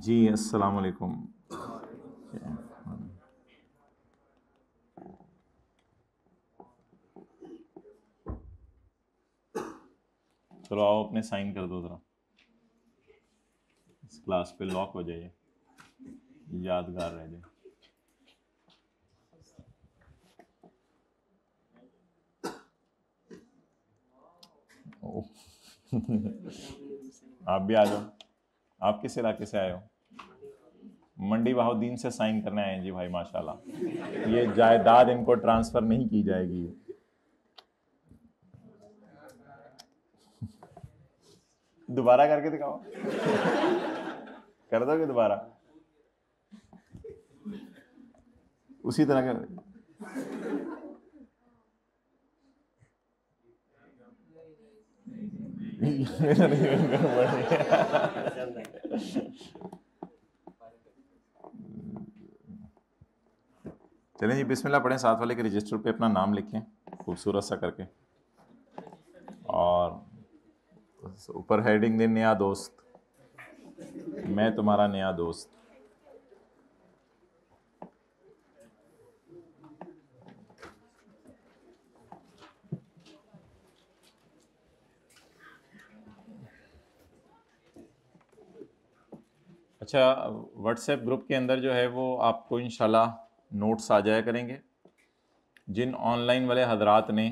जी अस्सलाम वालेकुम। चलो आओ अपने साइन कर दो ज़रा, इस क्लास पे लॉक हो जाइए, यादगार रह जाए। ओह, आप भी आ जाओ। आप किस इलाके से आए हो? मंडी बहाउद्दीन से साइन करने आए हैं जी भाई, माशाल्लाह। ये जायदाद इनको ट्रांसफ़र नहीं की जाएगी। दोबारा करके दिखाओ। कर दोगे दोबारा? उसी तरह का। चलें जी, बिस्मिल्लाह पढ़ें। साथ वाले के रजिस्टर पे अपना नाम लिखें खूबसूरत सा करके, और ऊपर हेडिंग दें नया दोस्त, मैं तुम्हारा नया दोस्त। अच्छा, व्हाट्सएप ग्रुप के अंदर जो है वो आपको इंशाल्लाह नोट्स आ जाया करेंगे। जिन ऑनलाइन वाले हजरात ने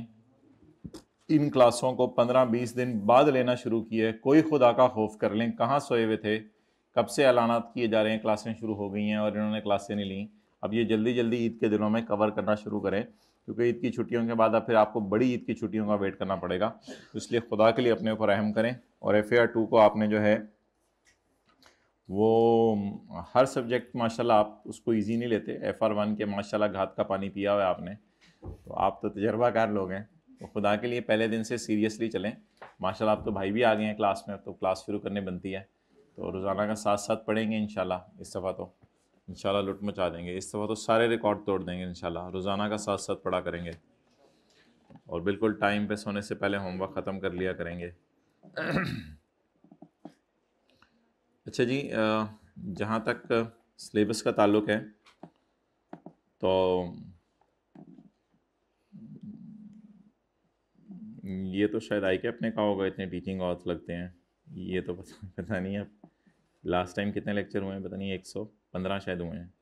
इन क्लासों को 15-20 दिन बाद लेना शुरू किया है, कोई खुदा का खौफ कर लें, कहाँ सोए हुए थे, कब से ऐलानात किए जा रहे हैं, क्लासें शुरू हो गई हैं और इन्होंने क्लासें नहीं ली। अब ये जल्दी जल्दी ईद के दिनों में कवर करना शुरू करें, क्योंकि ईद की छुट्टियों के बाद अब फिर आपको बड़ी ईद की छुट्टियों का वेट करना पड़ेगा। तो इसलिए खुदा के लिए अपने ऊपर रहम करें। और FAR 2 को आपने जो है वो हर सब्जेक्ट माशाल्लाह आप उसको इजी नहीं लेते। FR 1 के माशाल्लाह घात का पानी पिया हुआ है आपने, तो आप तो तजर्बाकार लोग हैं। तो खुदा के लिए पहले दिन से सीरियसली चलें। माशाल्लाह आप तो भाई भी आ गए हैं क्लास में, तो क्लास शुरू करने बनती है। तो रोज़ाना का साथ साथ पढ़ेंगे इंशाल्लाह। इस दफ़ा तो इंशाल्लाह लुट मचा देंगे, इस दफ़ा तो सारे रिकॉर्ड तोड़ देंगे इंशाल्लाह। रोज़ाना का साथ साथ पढ़ा करेंगे और बिल्कुल टाइम पे सोने से पहले होमवर्क ख़त्म कर लिया करेंगे। अच्छा जी, जहाँ तक सिलेबस का ताल्लुक़ है, तो ये तो शायद आई के अपने का होगा, इतने टीचिंग आवर्स लगते हैं। ये तो पता नहीं है लास्ट टाइम कितने लेक्चर हुए हैं, पता नहीं 115 शायद हुए हैं,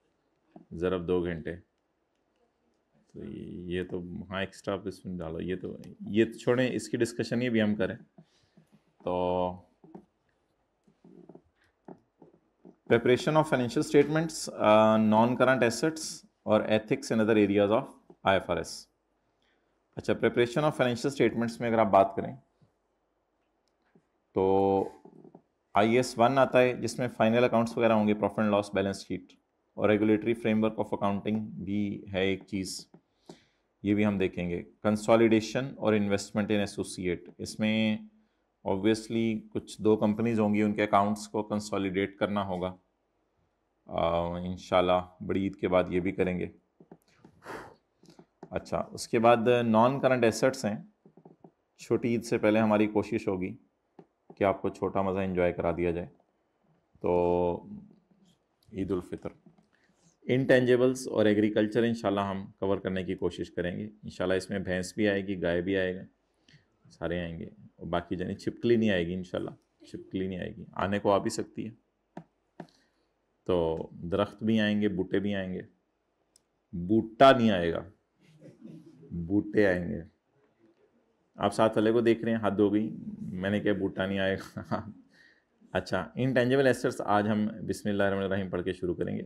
ज़रब 2 घंटे। तो ये तो हाँ एक्स्ट्रा आप इसमें डालो। ये तो छोड़ें, इसकी डिस्कशन ही भी हम करें। तो preparation of financial statements, non current assets और ethics in other areas of IFRS। अच्छा, प्रिपरेशन ऑफ फाइनेंशियल स्टेटमेंट्स में अगर आप बात करें तो IAS 1 आता है, जिसमें फाइनल अकाउंट्स वगैरह होंगे, profit and loss, balance sheet, और रेगुलेटरी फ्रेमवर्क ऑफ अकाउंटिंग भी है एक चीज़, ये भी हम देखेंगे। कंसोलिडेशन और इन्वेस्टमेंट इन एसोसिएट, इसमें ऑब्वियसली कुछ 2 कंपनीज होंगी, उनके अकाउंट्स को कंसोलिडेट करना होगा। इंशाल्लाह बड़ी ईद के बाद ये भी करेंगे। अच्छा, उसके बाद नॉन करंट एसेट्स हैं। छोटी ईद से पहले हमारी कोशिश होगी कि आपको छोटा मज़ा एंजॉय करा दिया जाए। तो ईद उल फितर, इंटेंजिबल्स और एग्रीकल्चर इंशाल्लाह हम कवर करने की कोशिश करेंगे। इंशाल्लाह इसमें भैंस भी आएगी, गाय भी आएगा, सारे आएंगे। और बाकी जानी छिपकली नहीं आएगी इंशाल्लाह, छिपकली नहीं आएगी, आने को आ भी सकती है। तो दरख्त भी आएंगे, बूटे भी आएंगे। बूटा नहीं आएगा, बूटे आएंगे। आप साथ वाले को देख रहे हैं, हद हो गई, मैंने क्या बूटा नहीं आएगा। अच्छा, इनटेंजिबल एसेट्स आज हम बिस्मिल्लाहिर्रहमानिर्रहीम पढ़ के शुरू करेंगे।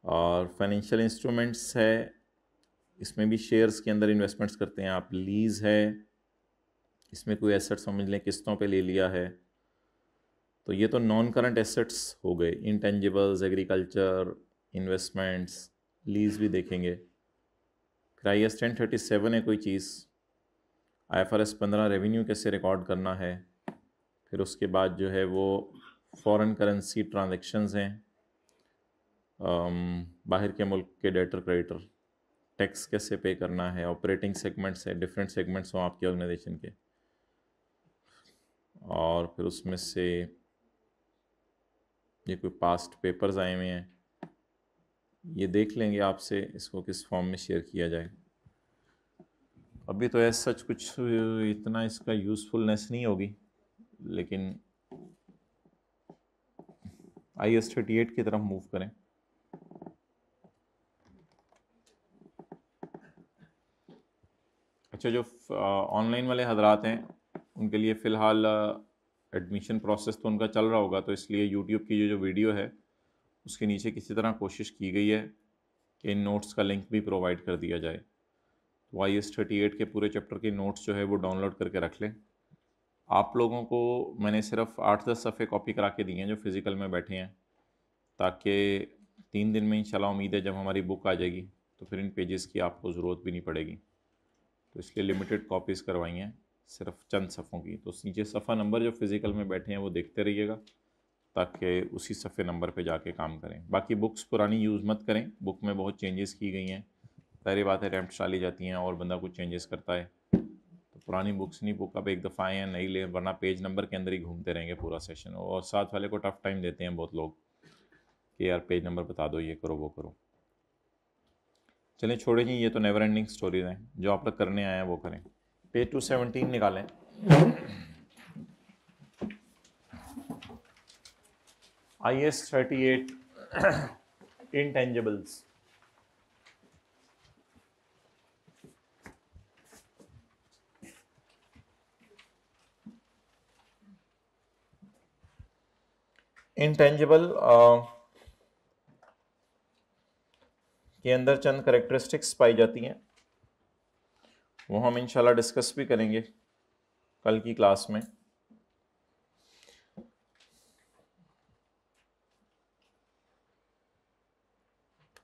और फाइनेंशियल इंस्ट्रूमेंट्स है, इसमें भी शेयर्स के अंदर इन्वेस्टमेंट्स करते हैं आप। लीज़ है, इसमें कोई एसेट समझ लें किस्तों पे ले लिया है। तो ये तो नॉन करंट एसेट्स हो गए, इंटेंजिबल्स, एग्रीकल्चर, इन्वेस्टमेंट्स, लीज़ भी देखेंगे। फिर IAS 1037 है कोई चीज़। IFRS 15 रेवेन्यू कैसे रिकॉर्ड करना है। फिर उसके बाद जो है वो फॉरेन करेंसी ट्रांजैक्शंस हैं, बाहर के मुल्क के डेटर क्रेडिटर, टैक्स कैसे पे करना है, ऑपरेटिंग सेगमेंट्स है, डिफरेंट सेगमेंट्स हों आपकी ऑर्गेनाइजेशन के। और फिर उसमें से ये कोई पास्ट पेपर्स आए हुए हैं, ये देख लेंगे आपसे इसको किस फॉर्म में शेयर किया जाए। अभी तो ऐसा सच कुछ इतना इसका यूज़फुलनेस नहीं होगी, लेकिन IS-38 की तरफ मूव करें। अच्छा, जो ऑनलाइन वाले हजरात हैं उनके लिए फ़िलहाल एडमिशन प्रोसेस तो उनका चल रहा होगा, तो इसलिए यूट्यूब की जो वीडियो है उसके नीचे किसी तरह कोशिश की गई है कि इन नोट्स का लिंक भी प्रोवाइड कर दिया जाए। तो IS-38 के पूरे चैप्टर के नोट्स जो है वो डाउनलोड करके रख लें। आप लोगों को मैंने सिर्फ 8-10 सफ़े कॉपी करा के दिए हैं जो फ़िज़िकल में बैठे हैं, ताकि 3 दिन में इंशाल्लाह उम्मीद है जब हमारी बुक आ जाएगी तो फिर इन पेजेस की आपको ज़रूरत भी नहीं पड़ेगी। तो इसलिए लिमिटेड कॉपीज़ करवाई हैं, सिर्फ चंद सफ़ों की। तो नीचे सफ़ा नंबर जो फ़िज़िकल में बैठे हैं वो देखते रहिएगा, ताकि उसी सफ़े नंबर पे जाके काम करें। बाकी बुक्स पुरानी यूज़ मत करें, बुक में बहुत चेंजेस की गई हैं। सारी बातें अटैम्प्ट डाली जाती हैं और बंदा कुछ चेंजेस करता है, तो पुरानी बुक्स नहीं, बुक अब एक दफ़ा आए हैं नई ले, वरना पेज नंबर के अंदर ही घूमते रहेंगे पूरा सेशन। और साथ वाले को टफ़ टाइम देते हैं बहुत लोग कि यार पेज नंबर बता दो, ये करो वो करो। चलें छोड़े जी, ये तो नेवर एंडिंग स्टोरीज हैं, जो आप लोग करने आए हैं वो करें। पेज 217 निकालें। IS-38 intangibles. इंटेंजिबल के अंदर चंद करेक्टरिस्टिक्स पाई जाती हैं, वो हम इंशाल्लाह डिस्कस भी करेंगे कल की क्लास में।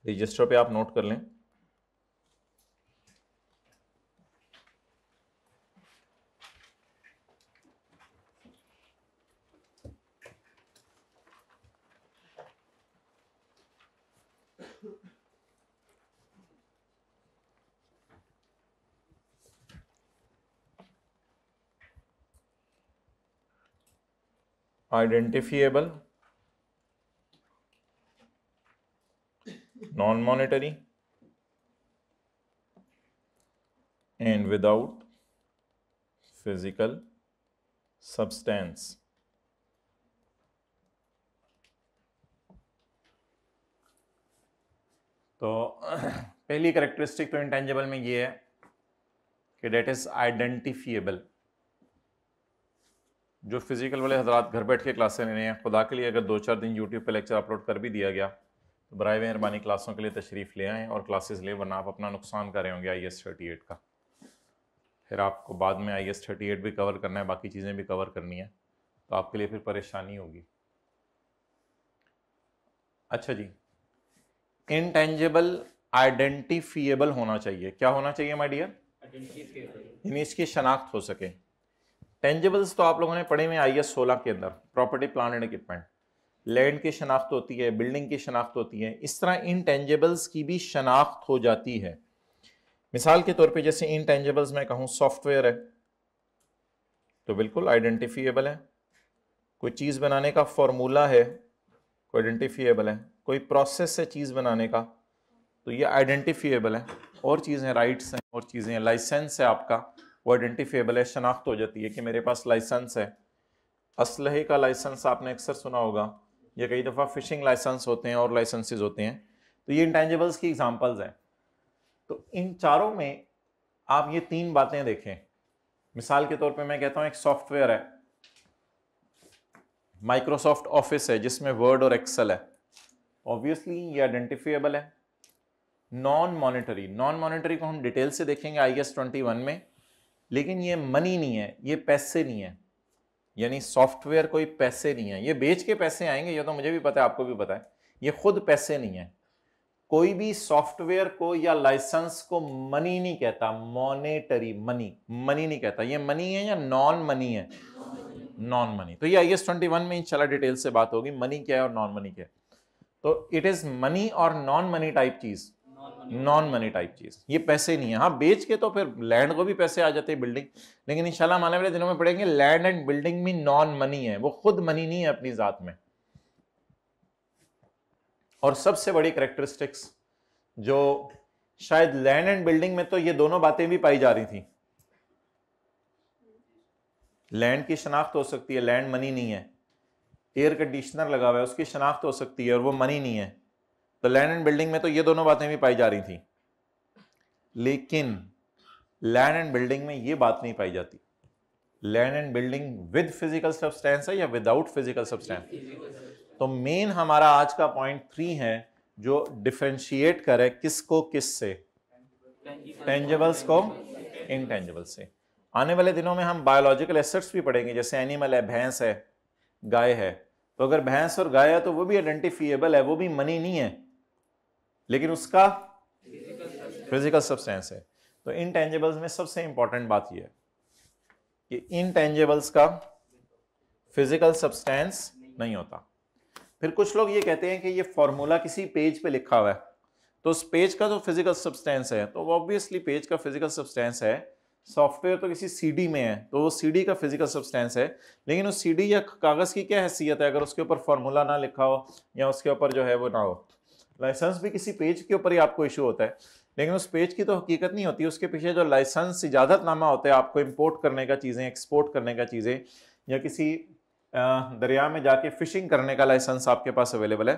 रजिस्टर पे आप नोट कर लें। Identifiable, non monetary and without physical substance. तो पहली करेक्टरिस्टिक तो इंटेंजिबल में ये है कि डेट इज आइडेंटिफिएबल। जो फिजिकल वाले हजरात घर बैठ के क्लासें ले रहे हैं, खुदा के लिए अगर 2-4 दिन यूट्यूब पे लेक्चर अपलोड कर भी दिया गया तो बराए मेहरबानी क्लासों के लिए तशरीफ़ ले आएँ और क्लासेस लें, वरना आप अपना नुकसान कर रहे होंगे IS-38 का। फिर आपको बाद में IS-38 भी कवर करना है, बाकी चीज़ें भी कवर करनी है, तो आपके लिए फिर परेशानी होगी। अच्छा जी, इंटेंजिबल आइडेंटिफिएबल होना चाहिए। क्या होना चाहिए माय डियर? यानी इसकी शनाख्त हो सके। टेंजिबल्स तो आप लोगों ने पढ़े हुए IS-16 के अंदर, property plan and equipment, land की शनाख्त होती है, बिल्डिंग की शनाख्त होती है। इस तरह इंटेंजिबल्स की भी शनाख्त हो जाती है। मिसाल के तौर पे जैसे इंटेंजिबल्स में कहूँ सॉफ्टवेयर है, तो बिल्कुल आइडेंटिफिएबल है। कोई चीज़ बनाने का फॉर्मूला है, कोई आइडेंटिफिएबल है। कोई प्रोसेस है चीज़ बनाने का, तो ये आइडेंटिफिएबल है। और चीज़ें राइट्स हैं, और चीज़ें लाइसेंस है आपका, वो आइडेंटिफिएबल है, शनाख्त हो जाती है कि मेरे पास लाइसेंस है। असलहे का लाइसेंस आपने अक्सर सुना होगा, या कई दफ़ा फिशिंग लाइसेंस होते हैं और लाइसेंसेस होते हैं। तो ये इंटेंजिबल्स की एग्जांपल्स हैं। तो इन चारों में आप ये 3 बातें देखें। मिसाल के तौर पे मैं कहता हूं एक सॉफ्टवेयर है, माइक्रोसॉफ्ट ऑफिस है जिसमें वर्ड और एक्सेल है, ऑब्वियसली ये आइडेंटिफिएबल है। नॉन मॉनेटरी, नॉन मॉनेटरी को हम डिटेल से देखेंगे IS-21 में, लेकिन ये मनी नहीं है, ये पैसे नहीं है। यानी सॉफ्टवेयर कोई पैसे नहीं है, ये बेच के पैसे आएंगे, ये तो मुझे भी पता है, आपको भी पता है। ये खुद पैसे नहीं है। कोई भी सॉफ्टवेयर को या लाइसेंस को मनी नहीं कहता, मॉनेटरी, मनी नहीं कहता। ये मनी है या नॉन मनी है? Non money. तो ये IS-21 में इंशाल्लाह डिटेल से बात होगी, मनी क्या है और नॉन मनी क्या है। तो इट इज मनी और नॉन मनी टाइप चीज, नॉन मनी टाइप चीज, ये पैसे नहीं है। हाँ, बेच के तो फिर लैंड को भी पैसे आ जाते हैं, बिल्डिंग, लेकिन इंशाल्लाह हम आने वाले दिनों में पढ़ेंगे लैंड एंड बिल्डिंग भी नॉन मनी है, वो खुद मनी नहीं है अपनी जात में। और सबसे बड़ी कैरेक्टरिस्टिक्स जो शायद लैंड एंड बिल्डिंग में तो ये दोनों बातें भी पाई जा रही थी। लैंड की शनाख्त हो सकती है, लैंड मनी नहीं है, एयर कंडीशनर लगा हुआ है उसकी शनाख्त हो सकती है और वो मनी नहीं है, तो लैंड एंड बिल्डिंग में तो ये दोनों बातें भी पाई जा रही थी। लेकिन लैंड एंड बिल्डिंग में ये बात नहीं पाई जाती। Land and building with physical substance है या विदाउट फिजिकल सब्सटेंस। तो मेन हमारा आज का पॉइंट 3 है जो डिफरेंशिएट करे किसको किस से, टेंजिबल्स को इनटेंजिबल्स से। आने वाले दिनों में हम बायोलॉजिकल एसेट्स भी पढ़ेंगे, जैसे एनिमल है, भैंस है, गाय है। तो अगर भैंस और गाय है तो वो भी आइडेंटिफिएबल है, वो भी मनी नहीं है, लेकिन उसका फिजिकल सब्सटेंस है। तो इनटेंजिबल्स में सबसे इंपॉर्टेंट बात यह है कि इनटेंजिबल्स का फिजिकल सब्सटेंस नहीं होता। फिर कुछ लोग ये कहते हैं कि ये फॉर्मूला किसी पेज पे लिखा हुआ है, तो उस पेज का जो फिजिकल सब्सटेंस है, तो ऑब्वियसली पेज का फिजिकल सब्सटेंस है। सॉफ्टवेयर तो किसी सीडी में है, तो वो सीडी का फिजिकल सब्सटेंस है, लेकिन उस सीडी या कागज की क्या हैसियत है अगर उसके ऊपर फॉर्मूला ना लिखा हो या उसके ऊपर जो है वो ना हो। लाइसेंस भी किसी पेज के ऊपर ही आपको इशू होता है, लेकिन उस पेज की तो हकीकत नहीं होती, उसके पीछे जो लाइसेंस इजाजतनामा होता है आपको इंपोर्ट करने का चीज़ें, एक्सपोर्ट करने का चीज़ें, या किसी दरिया में जाके फिशिंग करने का लाइसेंस आपके पास अवेलेबल है,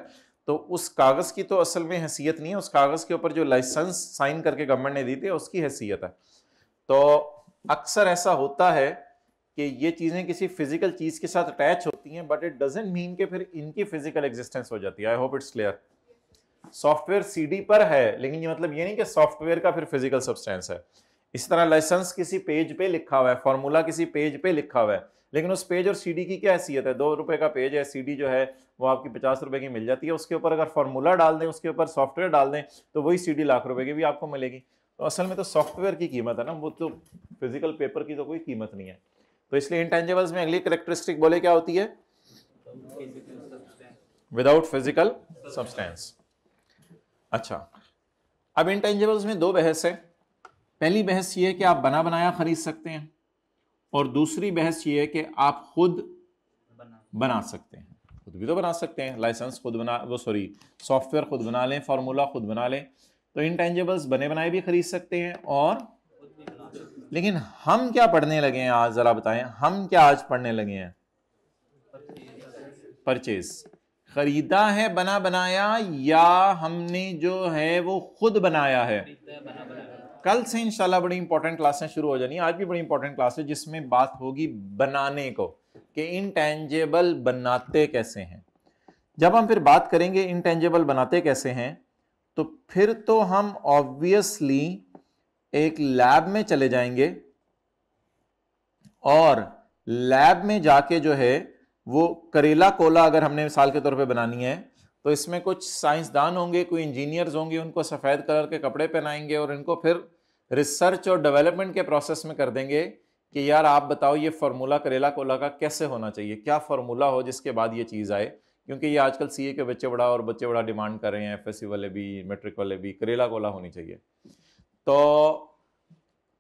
तो उस कागज़ की तो असल में हैसियत नहीं है, उस कागज़ के ऊपर जो लाइसेंस साइन करके गवर्नमेंट ने दी थी उसकी हैसियत है। तो अक्सर ऐसा होता है कि ये चीज़ें किसी फिजिकल चीज़ के साथ अटैच होती हैं, बट इट डजंट मीन कि फिर इनकी फिजिकल एग्जिस्टेंस हो जाती है। I hope it's clear. Software CD पर है, लेकिन ये मतलब ये नहीं कि सॉफ्टवेयर का फिर फिजिकल सब्सटेंस है। इस तरह लाइसेंस किसी पेज पे लिखा हुआ है, फॉर्मूला किसी पेज पे लिखा हुआ है, लेकिन उस पेज और सीडी की क्या हैसियत है? 2 रुपए का पेज है, सीडी जो है वो आपकी 50 रुपए की मिल जाती है। उसके ऊपर अगर फॉर्मूला डाल दें, उसके ऊपर सॉफ्टवेयर डाल दें, तो वही सीडी लाख रुपए की भी आपको मिलेगी। तो असल में तो सॉफ्टवेयर की कीमत है ना, वो तो फिजिकल पेपर की तो कोई कीमत नहीं है। तो इसलिए इंटेंजिबल्स में अगली कैरेक्टरिस्टिक बोले क्या होती है? Without physical substance. अच्छा, अब इंटेंजिबल्स में 2 बहस है। पहली बहस ये है कि आप बना बनाया खरीद सकते हैं, और दूसरी बहस ये है कि आप खुद बना सकते हैं। खुद भी तो बना सकते हैं, लाइसेंस खुद बना, वो सॉरी सॉफ्टवेयर खुद बना लें, फॉर्मूला खुद बना लें। तो इंटेंजिबल्स बने बनाए भी खरीद सकते हैं और, लेकिन हम क्या पढ़ने लगे हैं आज, जरा बताएं, हम क्या आज पढ़ने लगे हैं? परचेज। खरीदा है बना बनाया, या हमने जो है वो खुद बनाया है? कल से इंशाल्लाह बड़ी इंपॉर्टेंट क्लासें शुरू हो जानी है। आज भी बड़ी इंपॉर्टेंट क्लास है जिसमें बात होगी बनाने को, कि इंटेंजिबल बनाते कैसे हैं। जब हम फिर बात करेंगे इंटेंजिबल बनाते कैसे हैं, तो फिर तो हम ऑब्वियसली एक लैब में चले जाएंगे, और लैब में जाके जो है वो करेला कोला अगर हमने मिसाल के तौर पे बनानी है, तो इसमें कुछ साइंसदान होंगे, कोई इंजीनियर्स होंगे, उनको सफ़ेद कलर के कपड़े पहनाएंगे और इनको फिर रिसर्च और डेवलपमेंट के प्रोसेस में कर देंगे कि यार आप बताओ ये फार्मूला करेला कोला का कैसे होना चाहिए, क्या फार्मूला हो जिसके बाद ये चीज़ आए। क्योंकि ये आजकल सीए के बच्चे बड़ा डिमांड कर रहे हैं, एफएससी वाले भी, मैट्रिक वाले भी, करेला कोला होनी चाहिए। तो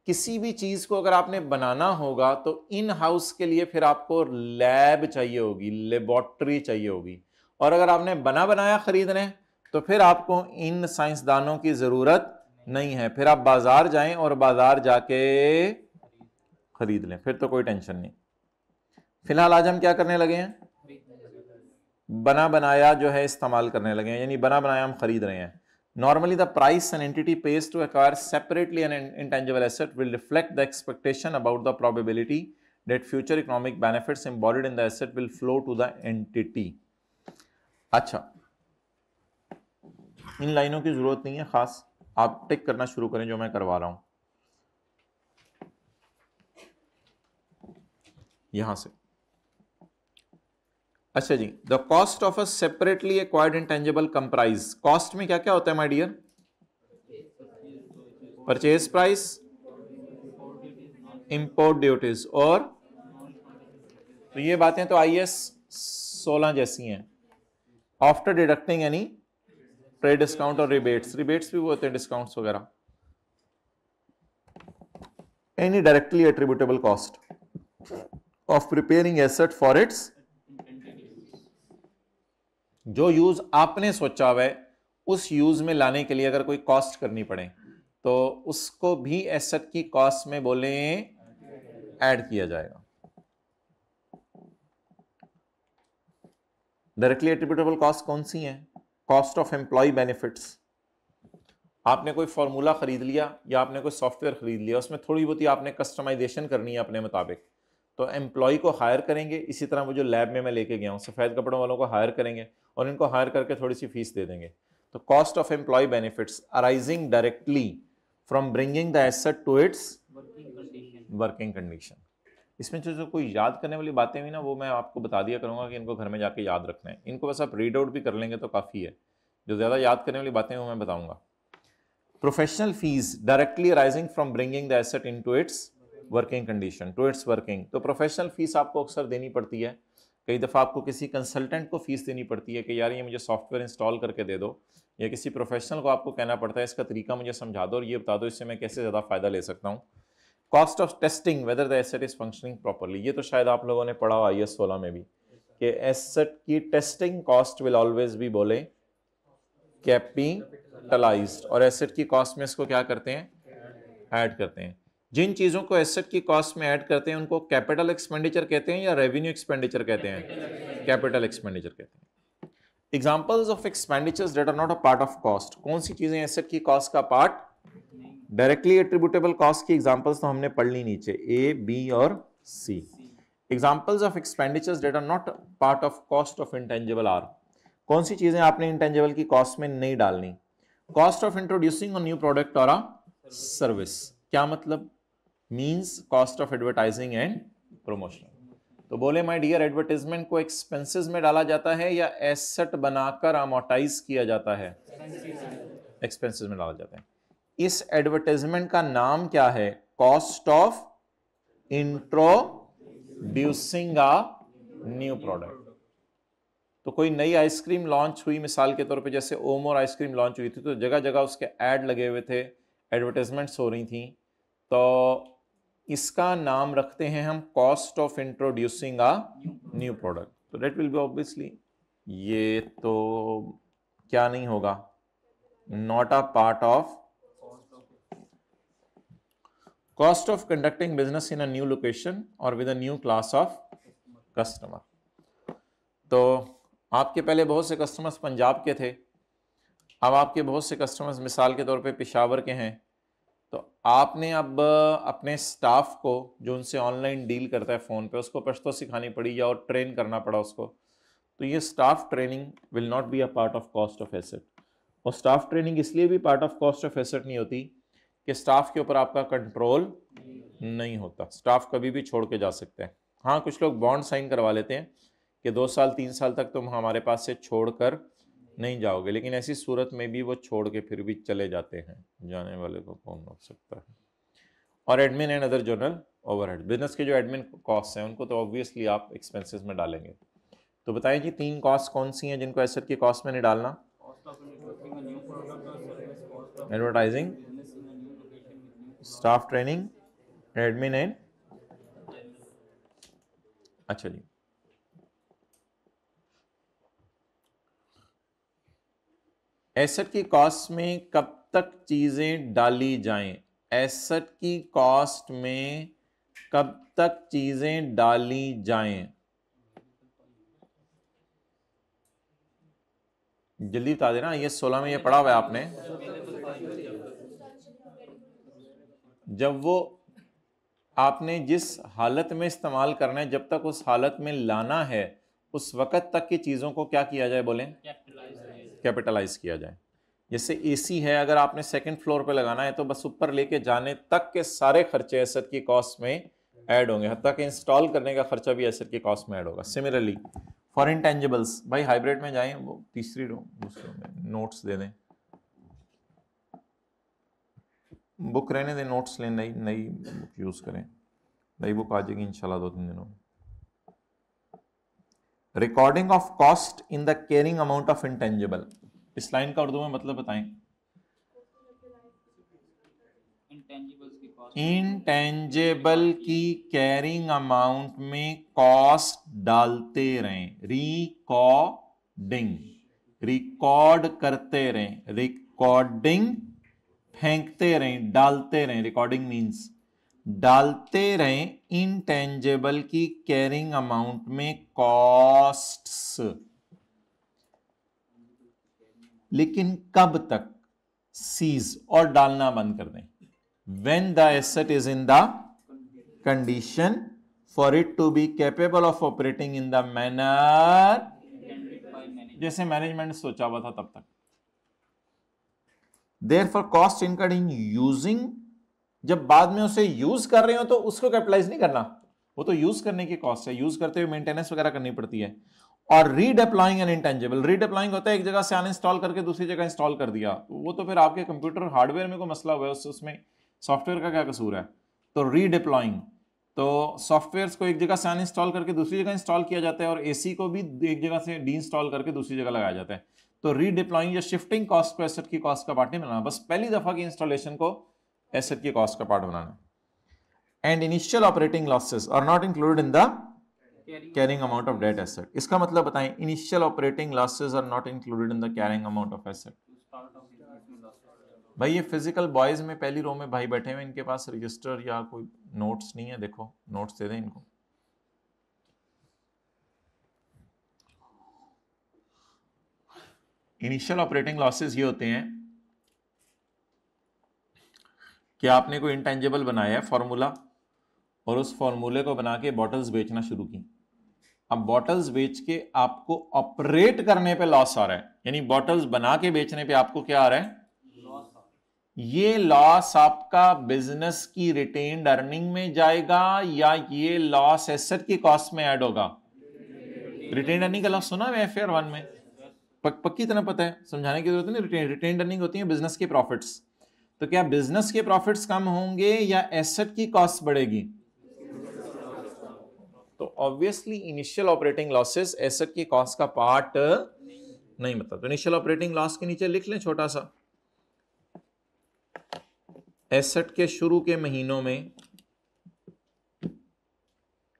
किसी भी चीज को अगर आपने बनाना होगा तो इन हाउस के लिए फिर आपको लैब चाहिए होगी, लेबोरेटरी चाहिए होगी। और अगर आपने बना बनाया खरीदना है तो फिर आपको इन साइंसदानों की जरूरत नहीं है, फिर आप बाजार जाएं और बाजार जाके खरीद लें, फिर तो कोई टेंशन नहीं। फिलहाल आज हम क्या करने लगे हैं? बना बनाया जो है इस्तेमाल करने लगे हैं, यानी बना बनाया हम खरीद रहे हैं। Normally, the price an entity pays to acquire separately an intangible asset will reflect the expectation about the probability that future economic benefits embodied in the asset will flow to the entity. अच्छा, इन लाइनों की जरूरत नहीं है खास, आप टिक करना शुरू करें जो मैं करवा रहा हूं यहां से। अच्छा जी, the cost of a separately acquired intangible comprise. Cost में क्या क्या होता है my dear? Purchase price, import duties, और तो ये बातें तो आईएस 16 जैसी हैं। After deducting any trade discount और रिबेट्स, रिबेट्स भी वो होते हैं, डिस्काउंट्स वगैरह। Any directly attributable cost of preparing asset for its जो यूज आपने सोचा हुआ है उस यूज में लाने के लिए अगर कोई कॉस्ट करनी पड़े तो उसको भी एसेट की कॉस्ट में बोले ऐड किया जाएगा। डायरेक्टली एट्रीब्यूटेबल कॉस्ट कौन सी है? Cost of employ benefits. आपने कोई फॉर्मूला खरीद लिया या आपने कोई सॉफ्टवेयर खरीद लिया, उसमें थोड़ी बहुत आपने कस्टमाइजेशन करनी है अपने मुताबिक, तो एम्प्लॉय को हायर करेंगे। इसी तरह वो जो लैब में मैं लेके गया हूँ सफ़ेद कपड़ों वालों को हायर करेंगे और इनको हायर करके थोड़ी सी फीस दे देंगे। तो cost of employ benefits arising directly from bringing the asset to its working condition. इसमें जो कोई याद करने वाली बातें हुई ना वो मैं आपको बता दिया करूंगा कि इनको घर में जाके याद रखना है। इनको बस आप रीड आउट भी कर लेंगे तो काफ़ी है। जो ज़्यादा याद करने वाली बातें वो मैं बताऊंगा। Professional fees directly arising from bringing the asset into its working condition to its working. तो प्रोफेशनल फीस आपको अक्सर देनी पड़ती है। कई दफ़ा आपको किसी कंसल्टेंट को फीस देनी पड़ती है कि यार ये मुझे सॉफ्टवेयर इंस्टॉल करके दे दो, या किसी प्रोफेशनल को आपको कहना पड़ता है इसका तरीका मुझे समझा दो और ये बता दो इससे मैं कैसे ज़्यादा फ़ायदा ले सकता हूँ। Cost of testing whether the asset is functioning properly. ये तो शायद आप लोगों ने पढ़ा हुआ IAS 16 में भी कि एसेट की टेस्टिंग कॉस्ट विल ऑलवेज भी बोले कैपिटलाइज्ड, और एसेट की कॉस्ट में इसको क्या करते हैं? ऐड करते हैं। जिन चीजों को एसेट की कॉस्ट में ऐड करते हैं उनको कैपिटल एक्सपेंडिचर कहते हैं या रेवेन्यू एक्सपेंडिचर कहते हैं? कैपिटल एक्सपेंडिचर कहते हैं। Examples of expenditures that are not a part of cost. कौन सी चीजें एसेट की कॉस्ट का पार्ट? डायरेक्टली एट्रीब्यूटेबल कॉस्ट की एग्जांपल्स तो हमने पढ़ ली नीचे, A, B और C। Examples of expenditures that are not part of cost of intangible are. कौन सी चीजें आपने इंटेंजिबल की कॉस्ट में नहीं डालनी? Cost of introducing a new product और अ सर्विस। क्या मतलब? Means cost of advertising and promotion. तो बोले माय डियर एडवर्टाइजमेंट को एक्सपेंसेस में डाला जाता है या एसेट बनाकर अमोर्टाइज किया जाता है? एक्सपेंसेस में डाला जाता है। इस एडवर्टाइजमेंट का नाम क्या है? Cost of introducing a new product. तो कोई नई आइसक्रीम लॉन्च हुई मिसाल के तौर पे, जैसे ओमोर आइसक्रीम लॉन्च हुई थी तो जगह जगह उसके ऐड लगे हुए थे, एडवर्टाइजमेंट्स हो रही थी, तो इसका नाम रखते हैं हम cost of introducing a new product. तो डेट विल बी ऑब्वियसली, ये तो क्या नहीं होगा? Not a part of cost of conducting business in a new location और with a new class of customer. तो आपके पहले बहुत से कस्टमर्स पंजाब के थे, अब आपके बहुत से कस्टमर्स मिसाल के तौर पे पेशावर के हैं, तो आपने अब अपने स्टाफ को जो उनसे ऑनलाइन डील करता है फ़ोन पे उसको पश्तो सिखानी पड़ी या और ट्रेन करना पड़ा उसको, तो ये staff training will not be a part of cost of asset. और स्टाफ ट्रेनिंग इसलिए भी part of cost of asset नहीं होती कि स्टाफ के ऊपर आपका कंट्रोल नहीं होता, स्टाफ कभी भी छोड़ के जा सकते हैं। हाँ, कुछ लोग बॉन्ड साइन करवा लेते हैं कि 2 साल 3 साल तक तुम हमारे पास से छोड़कर नहीं जाओगे, लेकिन ऐसी सूरत में भी वो छोड़ के फिर भी चले जाते हैं, जाने वाले को कौन रोक सकता है। और admin and other general overhead, business के जो एडमिन कॉस्ट हैं उनको तो ऑब्वियसली आप एक्सपेंसेस में डालेंगे। तो बताइए जी 3 कॉस्ट कौन सी हैं जिनको एसेट की कॉस्ट में नहीं डालना? Advertising, staff training, admin and, अच्छा जी, एसेट की कॉस्ट में कब तक चीजें डाली जाएं? एसेट की कॉस्ट में कब तक चीजें डाली जाएं? जल्दी बता देना, ये 16 में ये पढ़ा हुआ है आपने। जब वो आपने जिस हालत में इस्तेमाल करना है, जब तक उस हालत में लाना है उस वक्त तक की चीजों को क्या किया जाए? बोलें कैपिटलाइज किया जाए। जैसे AC है, अगर आपने सेकंड फ्लोर पे लगाना है तो बस ऊपर लेके जाने तक के सारे खर्चे एसेट की कॉस्ट में ऐड होंगे, हत्ता कि इंस्टॉल करने का खर्चा भी एसेट की कॉस्ट में ऐड होगा। सिमिलरली फॉर इंटेंजिबल्स, भाई हाइब्रिड में जाएं, वो तीसरी रो दूसरे में नोट्स दे दें, बुक रहने दें, नोट्स लें, नई नई बुक यूज करें, नई बुक आ जाएगी इंशाल्लाह 2-3 दिनों में। Recording of cost in the carrying amount of intangible, इस लाइन का उर्दू में मतलब बताएं। इंटेंजिबल की कैरिंग अमाउंट में कॉस्ट डालते रहें, रिकॉर्डिंग। रिकॉर्ड करते रहें, रिकॉर्डिंग फेंकते रहें, डालते रहें, रिकॉर्डिंग मींस डालते रहें इनटेंजेबल की कैरिंग अमाउंट में कॉस्ट्स, लेकिन कब तक? सीज और डालना बंद कर दें when the asset is in the condition for it to be capable of operating in the manner जैसे मैनेजमेंट सोचा हुआ था तब तक। Therefore cost incurred in using, जब बाद में उसे यूज कर रहे हो तो उसको कैपिटलाइज नहीं करना, वो तो यूज करने की कॉस्ट है, यूज करते हुए मेंटेनेंस वगैरह करनी पड़ती है। और रीडेप्लॉइंग एन इंटेंजिबल, रीडेप्लॉइंग होता है एक जगह से अनइंस्टॉल करके दूसरी जगह इंस्टॉल कर दिया, वो तो फिर आपके कंप्यूटर हार्डवेयर में कोई मसला हुआ है, उसमें सॉफ्टवेयर का क्या कसूर है। तो रीडेप्लॉइंग, तो सॉफ्टवेयर को एक जगह से अनइंस्टॉल करके दूसरी जगह इंस्टॉल किया जाता है, और एसी को भी एक जगह से डी इंस्टॉल करके दूसरी जगह लगाया जाता है। तो रीडिप्लॉइंग या शिफ्टिंग कॉस्ट को एसेट की कॉस्ट का पार्ट नहीं बनाना, बस पहली दफा की इंस्टॉलेशन को एसेट की कॉस्ट का पार्ट बनाना। And initial operating losses are not included in the carrying amount of that asset. इसका मतलब बताएं, initial operating losses are not included in the carrying amount of asset. भाई ये फिजिकल बॉयज में पहली रो में भाई बैठे हुए, इनके पास रजिस्टर या कोई नोट्स नहीं है, देखो नोट्स दे दें इनको। इनिशियल ऑपरेटिंग लॉसेस ये होते हैं कि आपने कोई इंटेंजिबल बनाया है फॉर्मूला, और उस फॉर्मूले को बना के बॉटल्स बेचना शुरू की। अब बॉटल्स बेच के आपको ऑपरेट करने पे लॉस आ रहा है, यानी बॉटल्स बना के बेचने पे आपको क्या आ रहा है? ये लॉस आपका बिजनेस की रिटेन्ड अर्निंग में जाएगा या ये लॉस एसेट की कॉस्ट में ऐड होगा? रिटेन्ड अर्निंग का लॉस सुना है FAR 1 में, पक्की तरह पता है, समझाने की जरूरत नहीं। रिटेन्ड अर्निंग होती है बिजनेस के प्रॉफिट्स। तो क्या बिजनेस के प्रॉफिट्स कम होंगे या एसेट की कॉस्ट बढ़ेगी? तो obviously initial operating losses asset की कॉस्ट का पार्ट नहीं मतलब। तो इनिशियल ऑपरेटिंग लॉस के नीचे लिख लें छोटा सा, एसेट के शुरू के महीनों में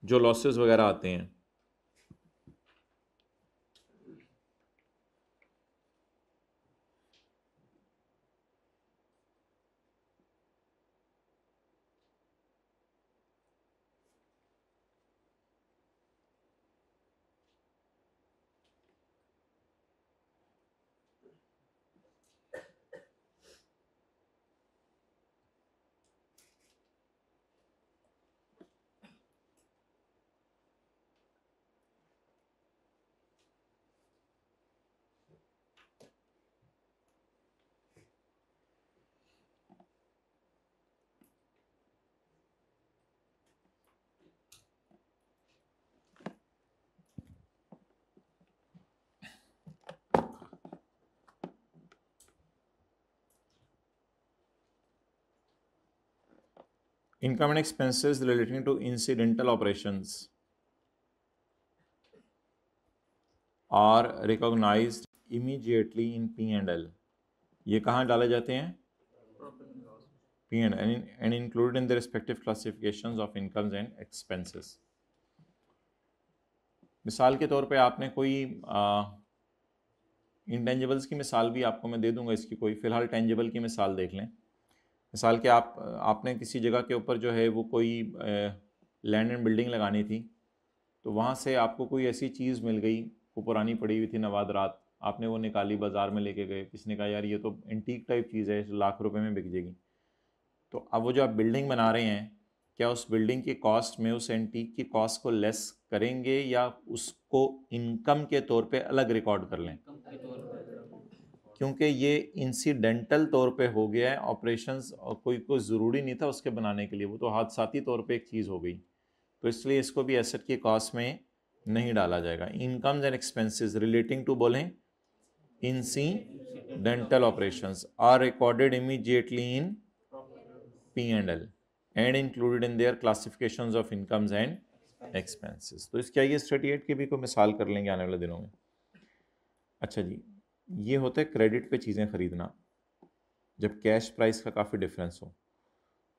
जो लॉसेस वगैरह आते हैं, income and expenses relating to incidental operations are recognized immediately in P&L। ये कहाँ डाले जाते हैं? P&L and included in the respective classifications of incomes and expenses। मिसाल के तौर पे आपने कोई इंटेंजिबल्स की मिसाल भी आपको मैं दे दूंगा इसकी, कोई फिलहाल टेंजिबल की मिसाल देख लें। मिसाल के आपने किसी जगह के ऊपर जो है वो कोई लैंड एंड बिल्डिंग लगानी थी, तो वहाँ से आपको कोई ऐसी चीज़ मिल गई, वो पुरानी पड़ी हुई थी नवादरात, आपने वो निकाली, बाज़ार में लेके गए, किसी ने कहा यार ये तो एंटीक टाइप चीज़ है, लाख रुपए में बिक जाएगी। तो अब वो जो आप बिल्डिंग बना रहे हैं, क्या उस बिल्डिंग की कॉस्ट में उस एंटीक की कॉस्ट को लेस करेंगे या उसको इनकम के तौर पे अलग रिकॉर्ड कर लें? क्योंकि ये इंसिडेंटल तौर पे हो गया है, ऑपरेशंस और कोई ज़रूरी नहीं था उसके बनाने के लिए, वो तो हादसाती तौर पे एक चीज़ हो गई, तो इसलिए इसको भी एसेट की कॉस्ट में नहीं डाला जाएगा। Incomes and expenses relating to बोलें incidental operations are recorded immediately in P&L and included in their classifications of incomes and expenses. तो इसके आइए 38 की भी कोई मिसाल कर लेंगे आने वाले दिनों में। अच्छा जी, ये होता है क्रेडिट पे चीज़ें ख़रीदना जब कैश प्राइस का काफ़ी डिफरेंस हो।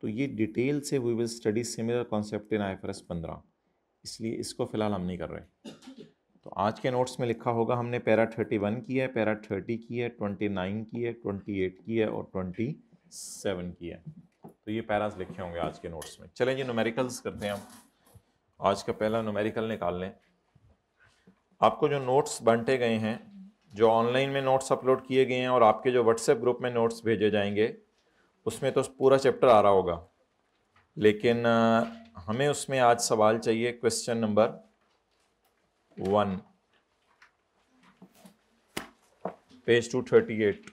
तो ये डिटेल से we will study similar concept in IFRS 15, इसलिए इसको फ़िलहाल हम नहीं कर रहे। तो आज के नोट्स में लिखा होगा हमने पैरा 31 की है, पैरा 30 की है, 29 की है, 28 की है और 27 की है। तो ये पैरास लिखे होंगे आज के नोट्स में। चलें जी न्यूमेरिकल्स करते हैं हम। आज का पहला न्यूमेरिकल निकाल लें। आपको जो नोट्स बांटे गए हैं, जो ऑनलाइन में नोट्स अपलोड किए गए हैं और आपके जो व्हाट्सएप ग्रुप में नोट्स भेजे जाएंगे, उसमें तो पूरा चैप्टर आ रहा होगा, लेकिन हमें उसमें आज सवाल चाहिए question number 1, page 238।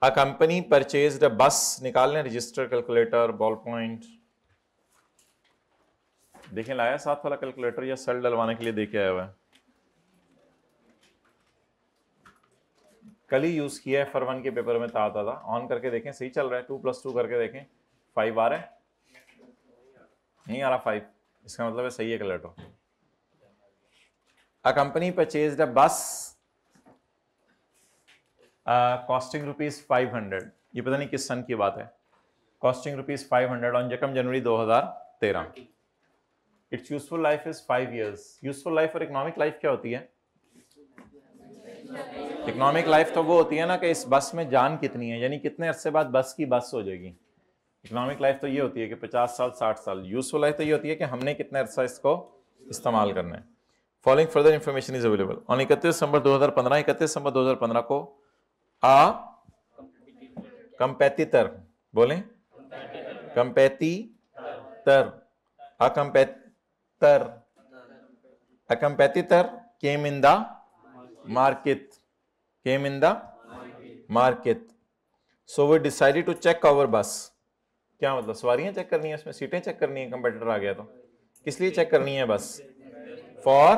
A company purchased a bus, निकाल लें रजिस्टर, कैलकुलेटर, बॉल पॉइंट। देखें लाया साथ वाला कैलकुलेटर या सेल डलवाने के लिए देके आया हुआ है? कल ही यूज किया है, फॉर 1 के पेपर में था आता था। ऑन करके देखें, सही चल रहा है। 2 + 2 करके देखें, 5 आ रहा है? नहीं आ रहा 5, इसका मतलब है सही है calculator. A company purchased a bus costing ₹500। ये पता नहीं किस सन की बात है। Costing ₹500 on January 2013। It's useful life is 5 years। Useful life और इकोनॉमिक लाइफ क्या होती है? इकोनॉमिक लाइफ तो वो होती है ना कि इस बस में जान कितनी है, यानी कितने अरसे बाद बस की बस हो जाएगी। इकोनॉमिक लाइफ तो ये होती है कि 50 साल 60 साल। यूजफुल लाइफ तो ये होती है कि हमने कितने अरसा इसको इस्तेमाल करना है। Following further information is available. On 31 दिसंबर 2015 को कंपेटिटर, बोलें competitor, a competitor came in the market, so we decided to check our bus। क्या मतलब? सवारियां चेक करनी है, उसमें सीटें चेक करनी है। कंपेटिटर आ गया तो किस लिए चेक करनी है बस? For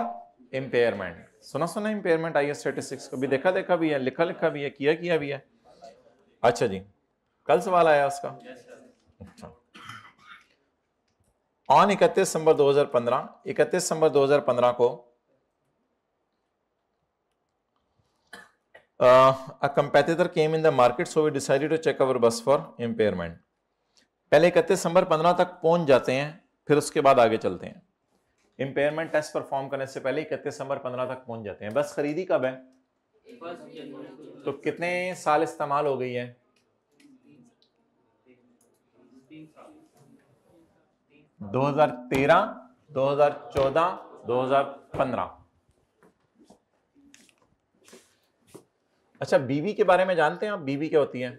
impairment. सुना इम्पेयरमेंट आई स्टैटिस्टिक्स को भी देखा भी है, लिखा भी है, किया भी है। अच्छा जी, कल सवाल आया उसका। अच्छा, ऑन 31 दिसंबर 2015 को a competitor came in the market, so we decided to check our bus for impairment। पहले 31 दिसंबर 15 तक पहुंच जाते हैं, फिर उसके बाद आगे चलते हैं। इम्पेयरमेंट टेस्ट परफॉर्म करने से पहले 31 दिसंबर 15 तक पहुंच जाते हैं। बस खरीदी कब है? तो कितने साल इस्तेमाल हो गई है? 2013, 2014, 2015। अच्छा, बीवी के बारे में जानते हैं आप? बीवी क्या होती है?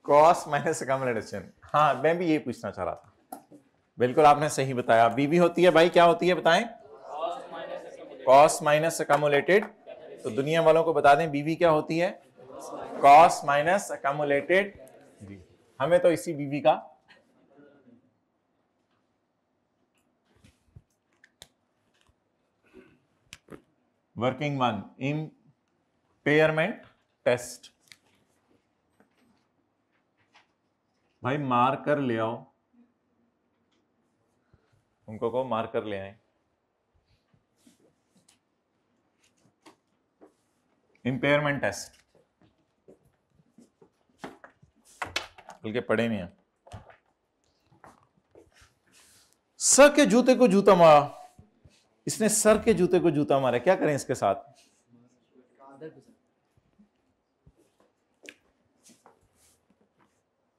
Cost minus income reduction. हाँ, मैं भी यही पूछना चाह रहा था। बिल्कुल आपने सही बताया। बीवी होती है भाई, क्या होती है बताएं? Cost minus accumulated. तो दुनिया वालों को बता दें बीवी क्या होती है? Cost minus accumulated. हमें तो इसी बीवी का वर्किंग 1 इम्पेयरमेंट टेस्ट। भाई मार्कर ले आओ, उनको को मार्कर ले आए। इम्पेयरमेंट टेस्ट बल्कि पढ़े नहीं है। सर के जूते को जूता मारा, इसने सर के जूते को जूता मारा। क्या करें इसके साथ?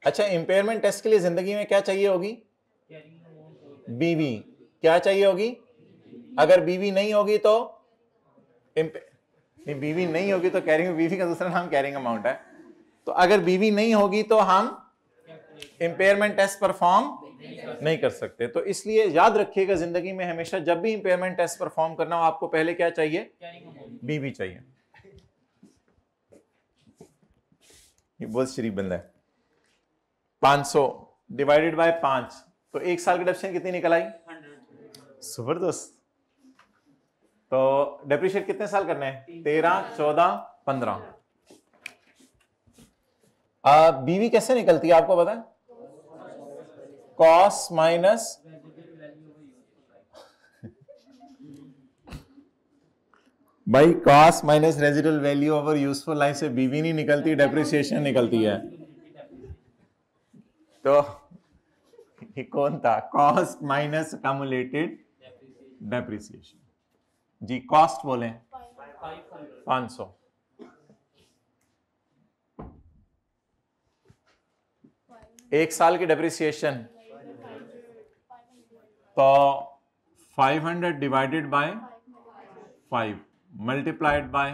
अच्छा, इम्पेयरमेंट टेस्ट के लिए जिंदगी में क्या चाहिए होगी? बीवी। क्या चाहिए होगी? अगर बीवी नहीं होगी तो बीवी नहीं होगी तो कैरिंग, बीवी का दूसरा नाम कैरिंग अमाउंट है। तो अगर बीवी नहीं होगी तो हम इम्पेयरमेंट टेस्ट परफॉर्म नहीं कर सकते। तो इसलिए याद रखिएगा, जिंदगी में हमेशा जब भी इम्पेयरमेंट टेस्ट परफॉर्म करना हो, आपको पहले क्या चाहिए? बीवी चाहिए। ये बहुत शरीफ बंदा है। 500 डिवाइडेड बाय 5, तो 1 साल की डेप्रिसिएशन कितनी निकल आई? 100। जबरदस्त। तो डेप्रिशिएट कितने साल करने हैं? 13, 14, 15। बीवी कैसे निकलती है आपको पता है? कॉस्ट माइनस भाई cost minus residual value over useful life से बीवी नहीं निकलती, डेप्रिसिएशन निकलती है। तो ये कौन था? Cost minus accumulated depreciation. जी कॉस्ट बोले 500, एक साल की डेप्रिसिएशन तो 500 डिवाइडेड बाय 5 मल्टीप्लाइड बाय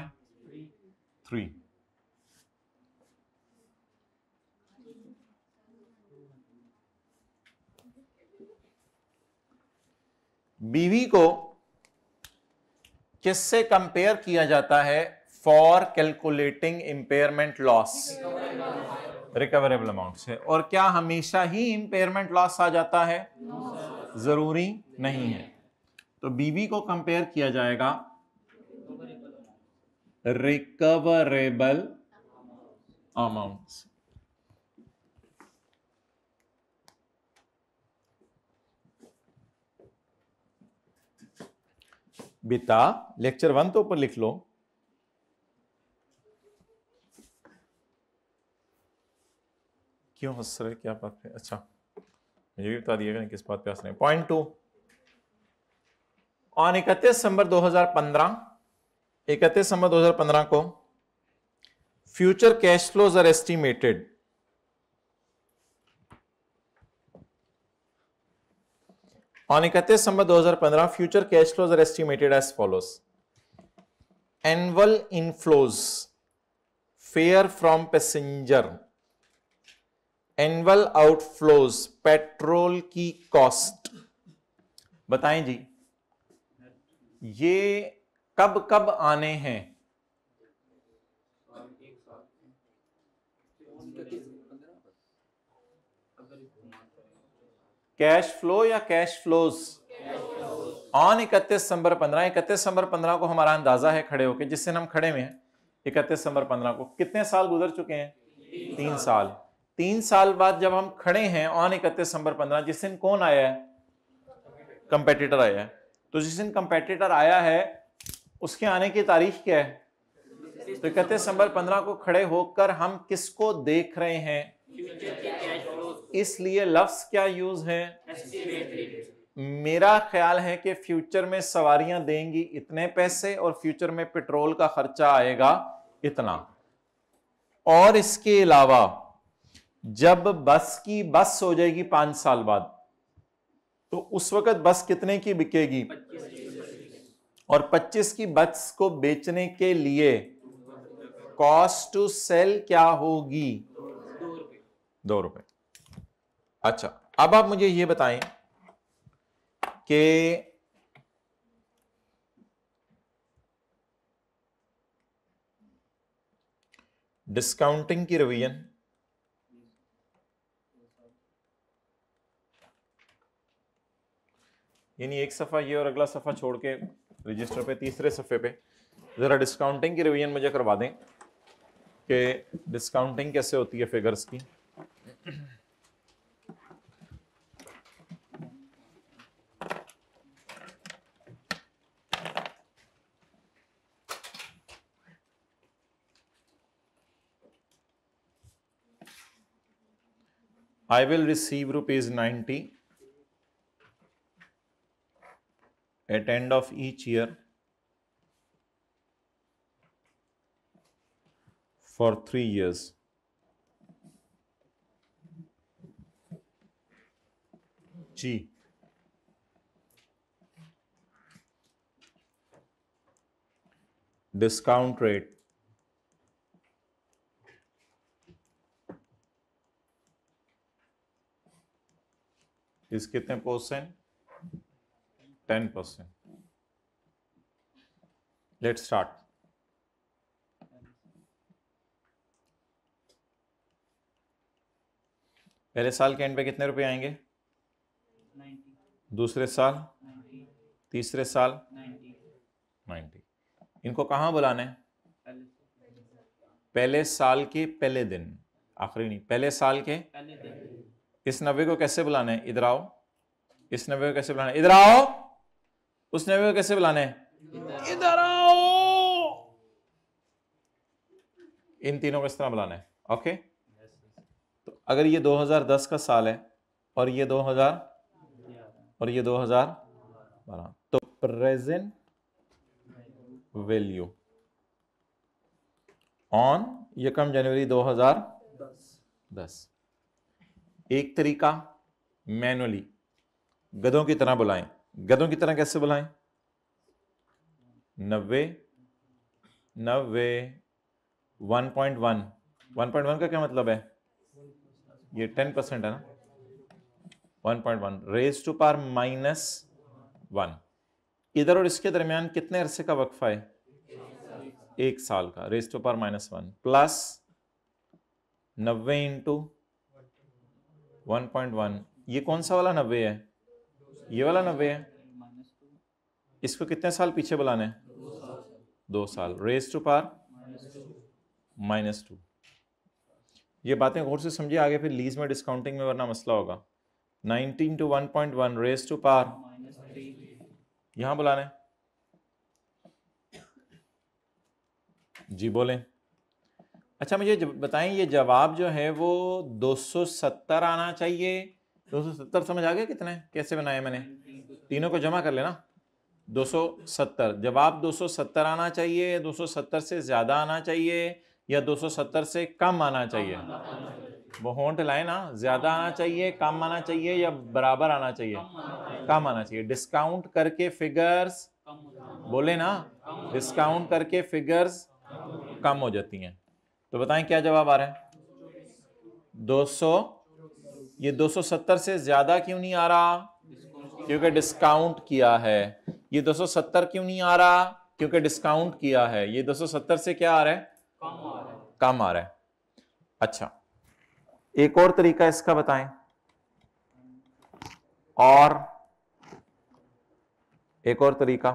3। बीवी को किससे कंपेयर किया जाता है for calculating impairment loss? Recoverable amount से। और क्या हमेशा ही इंपेयरमेंट लॉस आ जाता है? जरूरी नहीं है। तो बीवी को कंपेयर किया जाएगा रिकवरेबल अमाउंट से। बेटा लेक्चर 1 तो ऊपर लिख लो। क्यों हंस रहे, क्या बात है? अच्छा मुझे भी बता दिएगा किस बात पे हंस रहे हैं। पॉइंट 2, ऑन 31 दिसंबर 2015 को future cash flows are estimated On 31 December 2015, future cash flows are estimated as follows. Annual inflows, fare from passenger, annual outflows, petrol की कॉस्ट। बताएं जी ये कब कब आने हैं? कैश फ्लो या कैश फ्लोज? ऑन 31 दिसंबर 15 को हमारा अंदाजा है खड़े होके, जिससे हम खड़े हुए हैं 31 दिसंबर 15 को। कितने साल गुजर चुके हैं? 3 साल। 3 साल बाद जब हम खड़े हैं ऑन 31 दिसंबर 15, जिस दिन कौन आया है? कंपेटिटर आया है। तो जिस दिन कंपेटिटर आया है उसके आने की तारीख क्या है? तो 31 दिसंबर 15 को खड़े होकर हम किसको देख रहे हैं? इसलिए लफ्ज क्या यूज है? मेरा ख्याल है कि फ्यूचर में सवारियां देंगी इतने पैसे और फ्यूचर में पेट्रोल का खर्चा आएगा इतना। और इसके अलावा जब बस की बस हो जाएगी 5 साल बाद, तो उस वक्त बस कितने की बिकेगी? 25। और 25 की बस को बेचने के लिए कॉस्ट टू सेल क्या होगी? 2 रुपए। अच्छा अब आप मुझे ये बताएं कि डिस्काउंटिंग की रिवीजन यानी एक सफा ये और अगला सफा छोड़ के रजिस्टर पे तीसरे सफे पे जरा डिस्काउंटिंग की रिवीजन मुझे करवा दें कि डिस्काउंटिंग कैसे होती है फिगर्स की। I will receive rupees 90 at end of each year for 3 years. G. Discount rate is कितने %? 10%. Let's start. पहले साल के एंड पे कितने रुपए आएंगे? 90, दूसरे साल 90, तीसरे साल 90। इनको कहाँ बुलाना है? पहले साल के पहले दिन, आखिरी नहीं, पहले साल के पहले दिन इस 90 को कैसे बुलाना है? इधर आओ। इस 90 को कैसे बुलाना है? इधर आओ। उस 90 को कैसे बुलाना है? इधर आओ। इन तीनों को इस तरह बुलाना है। ओके, तो अगर ये 2010 का साल है और ये 2000 और ये 2012, तो प्रेजेंट वैल्यू ऑन 1 जनवरी 2010। एक तरीका मैनुअली गधों की तरह बुलाएं। गधों की तरह कैसे बुलाएं? 90 90 1.1। 1.1 का क्या मतलब है? ये 10% है ना। 1.1 रेज टू पावर -1। इधर और इसके दरमियान कितने अरसे का वक्फा है? 1 साल का। Raise to power -1 plus 90 into 1.1। ये कौन सा वाला 90 है? ये वाला 90 है। इसको कितने साल पीछे बुलाना है? 2 साल। Raise to power -2। ये बातें गौर से समझिए, आगे फिर लीज में डिस्काउंटिंग में वरना मसला होगा। 19 टू 1.1 रेज टू पावर यहां बुलाना है। जी बोलें। अच्छा मुझे बताएं, ये जवाब जो है वो 270 आना चाहिए। 270 समझ आ गया कितने कैसे बनाए मैंने? तीनों को जमा कर लेना। 270 जवाब 270 आना चाहिए, 270 से ज्यादा आना चाहिए या 270 से कम आना चाहिए? वो होंठ लाए ना, ज्यादा आना चाहिए, कम आना चाहिए या बराबर आना चाहिए? कम आना चाहिए। डिस्काउंट करके फिगर्स बोले ना, डिस्काउंट करके फिगर्स कम हो जाती हैं। तो बताएं क्या जवाब आ रहा है? 200। ये 270 से ज्यादा क्यों नहीं आ रहा? क्योंकि डिस्काउंट किया है। ये 270 क्यों नहीं आ रहा? क्योंकि डिस्काउंट किया है। ये 270 से क्या आ रहा है? कम आ रहा है। अच्छा, एक और तरीका इसका बताएं। और एक और तरीका,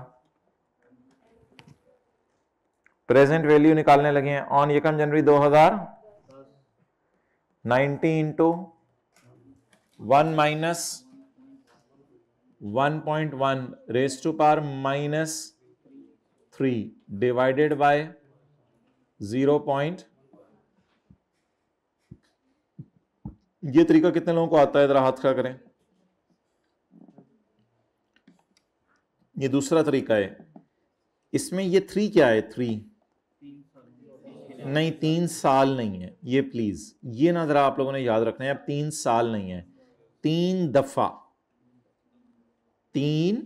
प्रेजेंट वैल्यू निकालने लगे हैं on 1 January 2000। 90 into 1 minus 1.1 raise to power -3 divided by 0. ये तरीका कितने लोगों को आता है? जरा हाथ खड़ा करें। ये दूसरा तरीका है। इसमें ये 3 क्या है? 3 नहीं, 3 साल नहीं है ये, प्लीज ये ना जरा आप लोगों ने याद रखना है। अब 3 साल नहीं है, 3 दफा। 3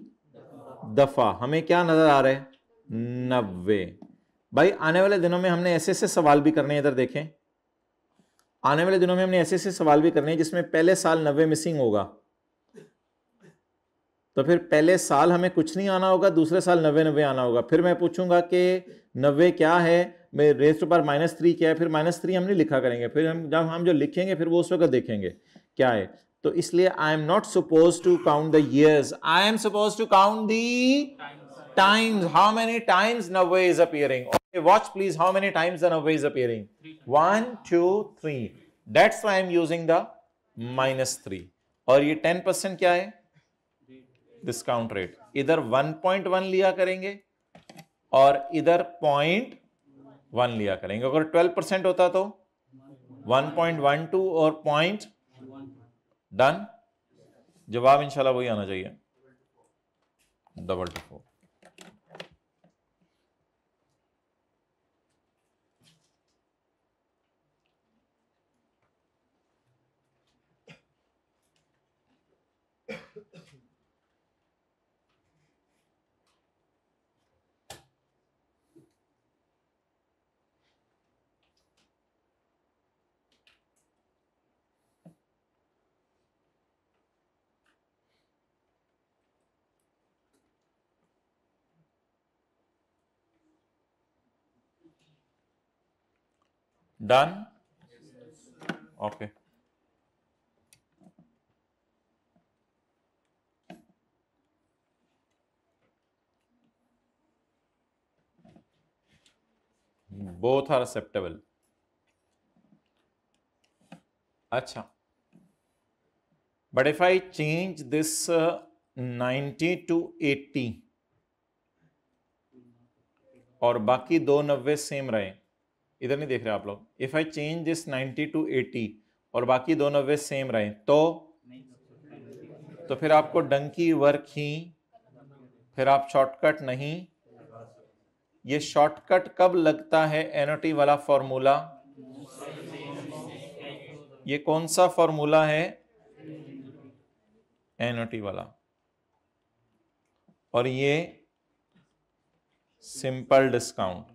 दफा हमें क्या नजर आ रहा है? 90। भाई आने वाले दिनों में हमने ऐसे ऐसे सवाल भी करने हैं। इधर देखें, आने वाले दिनों में हमने ऐसे ऐसे सवाल भी करने हैं जिसमें पहले साल 90 मिसिंग होगा। तो फिर पहले साल हमें कुछ नहीं आना होगा, दूसरे साल 90 आना होगा। फिर मैं पूछूंगा कि 90 क्या है, मैं रेज टू पावर -3 क्या है, फिर -3 हम नहीं लिखा करेंगे। फिर जब हम जो लिखेंगे फिर वो उस वक्त देखेंगे क्या है। तो इसलिए I am not suppose to count the years, I am suppose to count the times. How many times 90 is appearing? Okay, watch please, how many times the 90 is appearing? 1 2 3. That's why I'm using the -3. और ये 10% क्या है? Discount rate. इधर 1.1 लिया करेंगे और इधर 0.1 लिया करेंगे। अगर 12% होता तो 1.12 और पॉइंट डन। जवाब इंशाल्लाह वही आना चाहिए, 224। Done. Okay, both are acceptable. अच्छा, but if I change this 90 to 80 और बाकी दो 90 सेम रहे, इधर नहीं देख रहे आप लोग, if I change this 90 to 80 और बाकी दो 90 सेम रहे तो फिर आपको डंकी वर्क ही, फिर आप शॉर्टकट नहीं। ये शॉर्टकट कब लगता है एनओटी वाला फॉर्मूला? ये कौन सा फॉर्मूला है? एनओटी वाला। और ये सिंपल डिस्काउंट।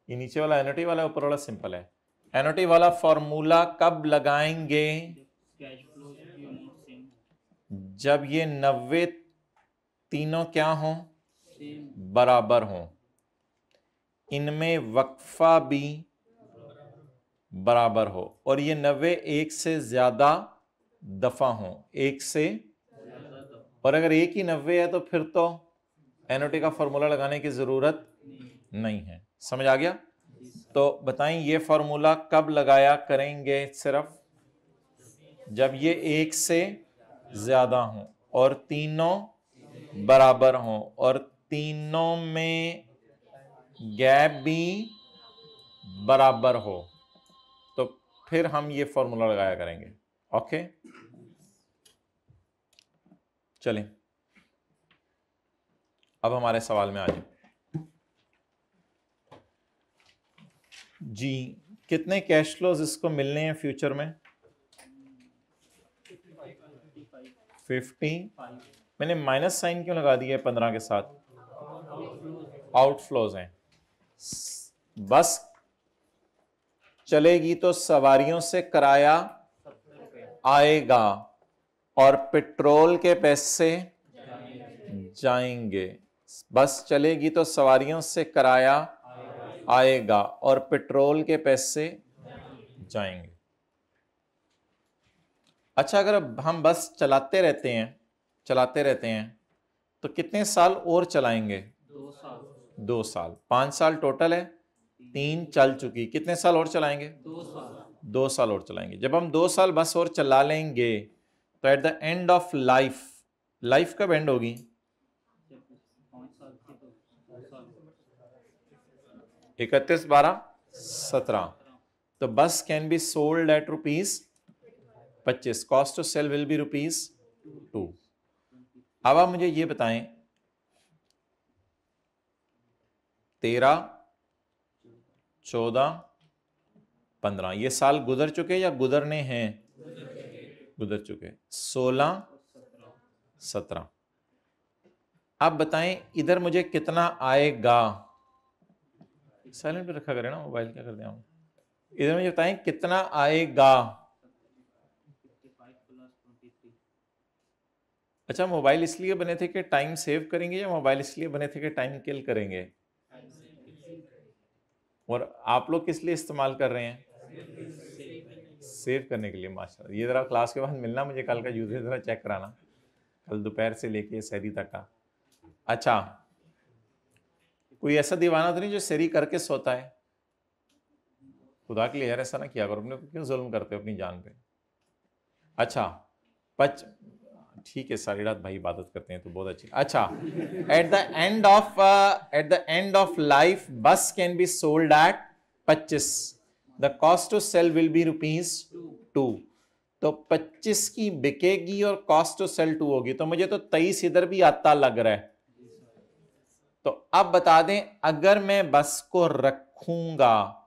ये नीचे वाला एनओटी वाला, ऊपर वाला सिंपल है। एनओटी वाला फॉर्मूला कब लगाएंगे? जब ये 90 तीनों क्या हो? बराबर हो, इनमें वक्फा भी बराबर हो, और ये 90 एक से ज्यादा दफा हो, एक से। और अगर एक ही 90 है तो फिर तो एनओटी का फॉर्मूला लगाने की जरूरत नहीं है। समझ आ गया? तो बताएं ये फॉर्मूला कब लगाया करेंगे? सिर्फ जब ये एक से ज्यादा हो और तीनों बराबर हो और तीनों में गैप भी बराबर हो, तो फिर हम ये फॉर्मूला लगाया करेंगे। ओके, चलें अब हमारे सवाल में आ जाए जी। कितने कैश फ्लोज इसको मिलने हैं फ्यूचर में? 50। मैंने माइनस साइन क्यों लगा दिया है 15 के साथ? आउटफ्लोज हैं। बस चलेगी तो सवारियों से किराया आएगा और पेट्रोल के पैसे जाएंगे। बस चलेगी तो सवारियों से किराया आएगा और पेट्रोल के पैसे जाएंगे। अच्छा, अगर हम बस चलाते रहते हैं तो कितने साल और चलाएंगे? 2 साल। 5 साल टोटल है, 3 चल चुकी, कितने साल और चलाएंगे? 2 साल और चलाएंगे। जब हम 2 साल बस और चला लेंगे तो at the end of life कब एंड होगी? 31/12/17। तो bus can be sold at ₹25। Cost to sell will be ₹2। अब आप मुझे ये बताएं, 13, 14, 15 ये साल गुजर चुके या गुजरने हैं? गुजर चुके। 16, 17। आप बताएं इधर मुझे कितना आएगा? साइलेंट पे रखा करें ना मोबाइल, क्या कर दें हम। इधर मुझे बताएं कितना आएगा? अच्छा, मोबाइल इसलिए बने थे कि टाइम सेव करेंगे या मोबाइल इसलिए बने थे कि टाइम किल करेंगे? और आप लोग किस लिए इस्तेमाल कर रहे हैं? सेव करने के लिए। माशाल्लाह। ये जरा क्लास के बाद मिलना मुझे, कल का यूजेज जरा चेक कराना, कल दोपहर से लेके सहरी तक का। अच्छा, कोई ऐसा दीवाना तो नहीं जो सहरी करके सोता है? खुदा के लिए यार ऐसा ना किया करो, अपने क्यों जुल्म करते हो अपनी जान पे। अच्छा, ठीक है, सारी रात भाई इबादत करते हैं तो बहुत अच्छी। अच्छा, at the end of life bus can be sold at 25। The cost to sell will be ₹2। तो 25 की बिकेगी और कॉस्ट टू सेल 2 होगी, तो मुझे तो 23 इधर भी आता लग रहा है। तो अब बता दें, अगर मैं बस को रखूंगा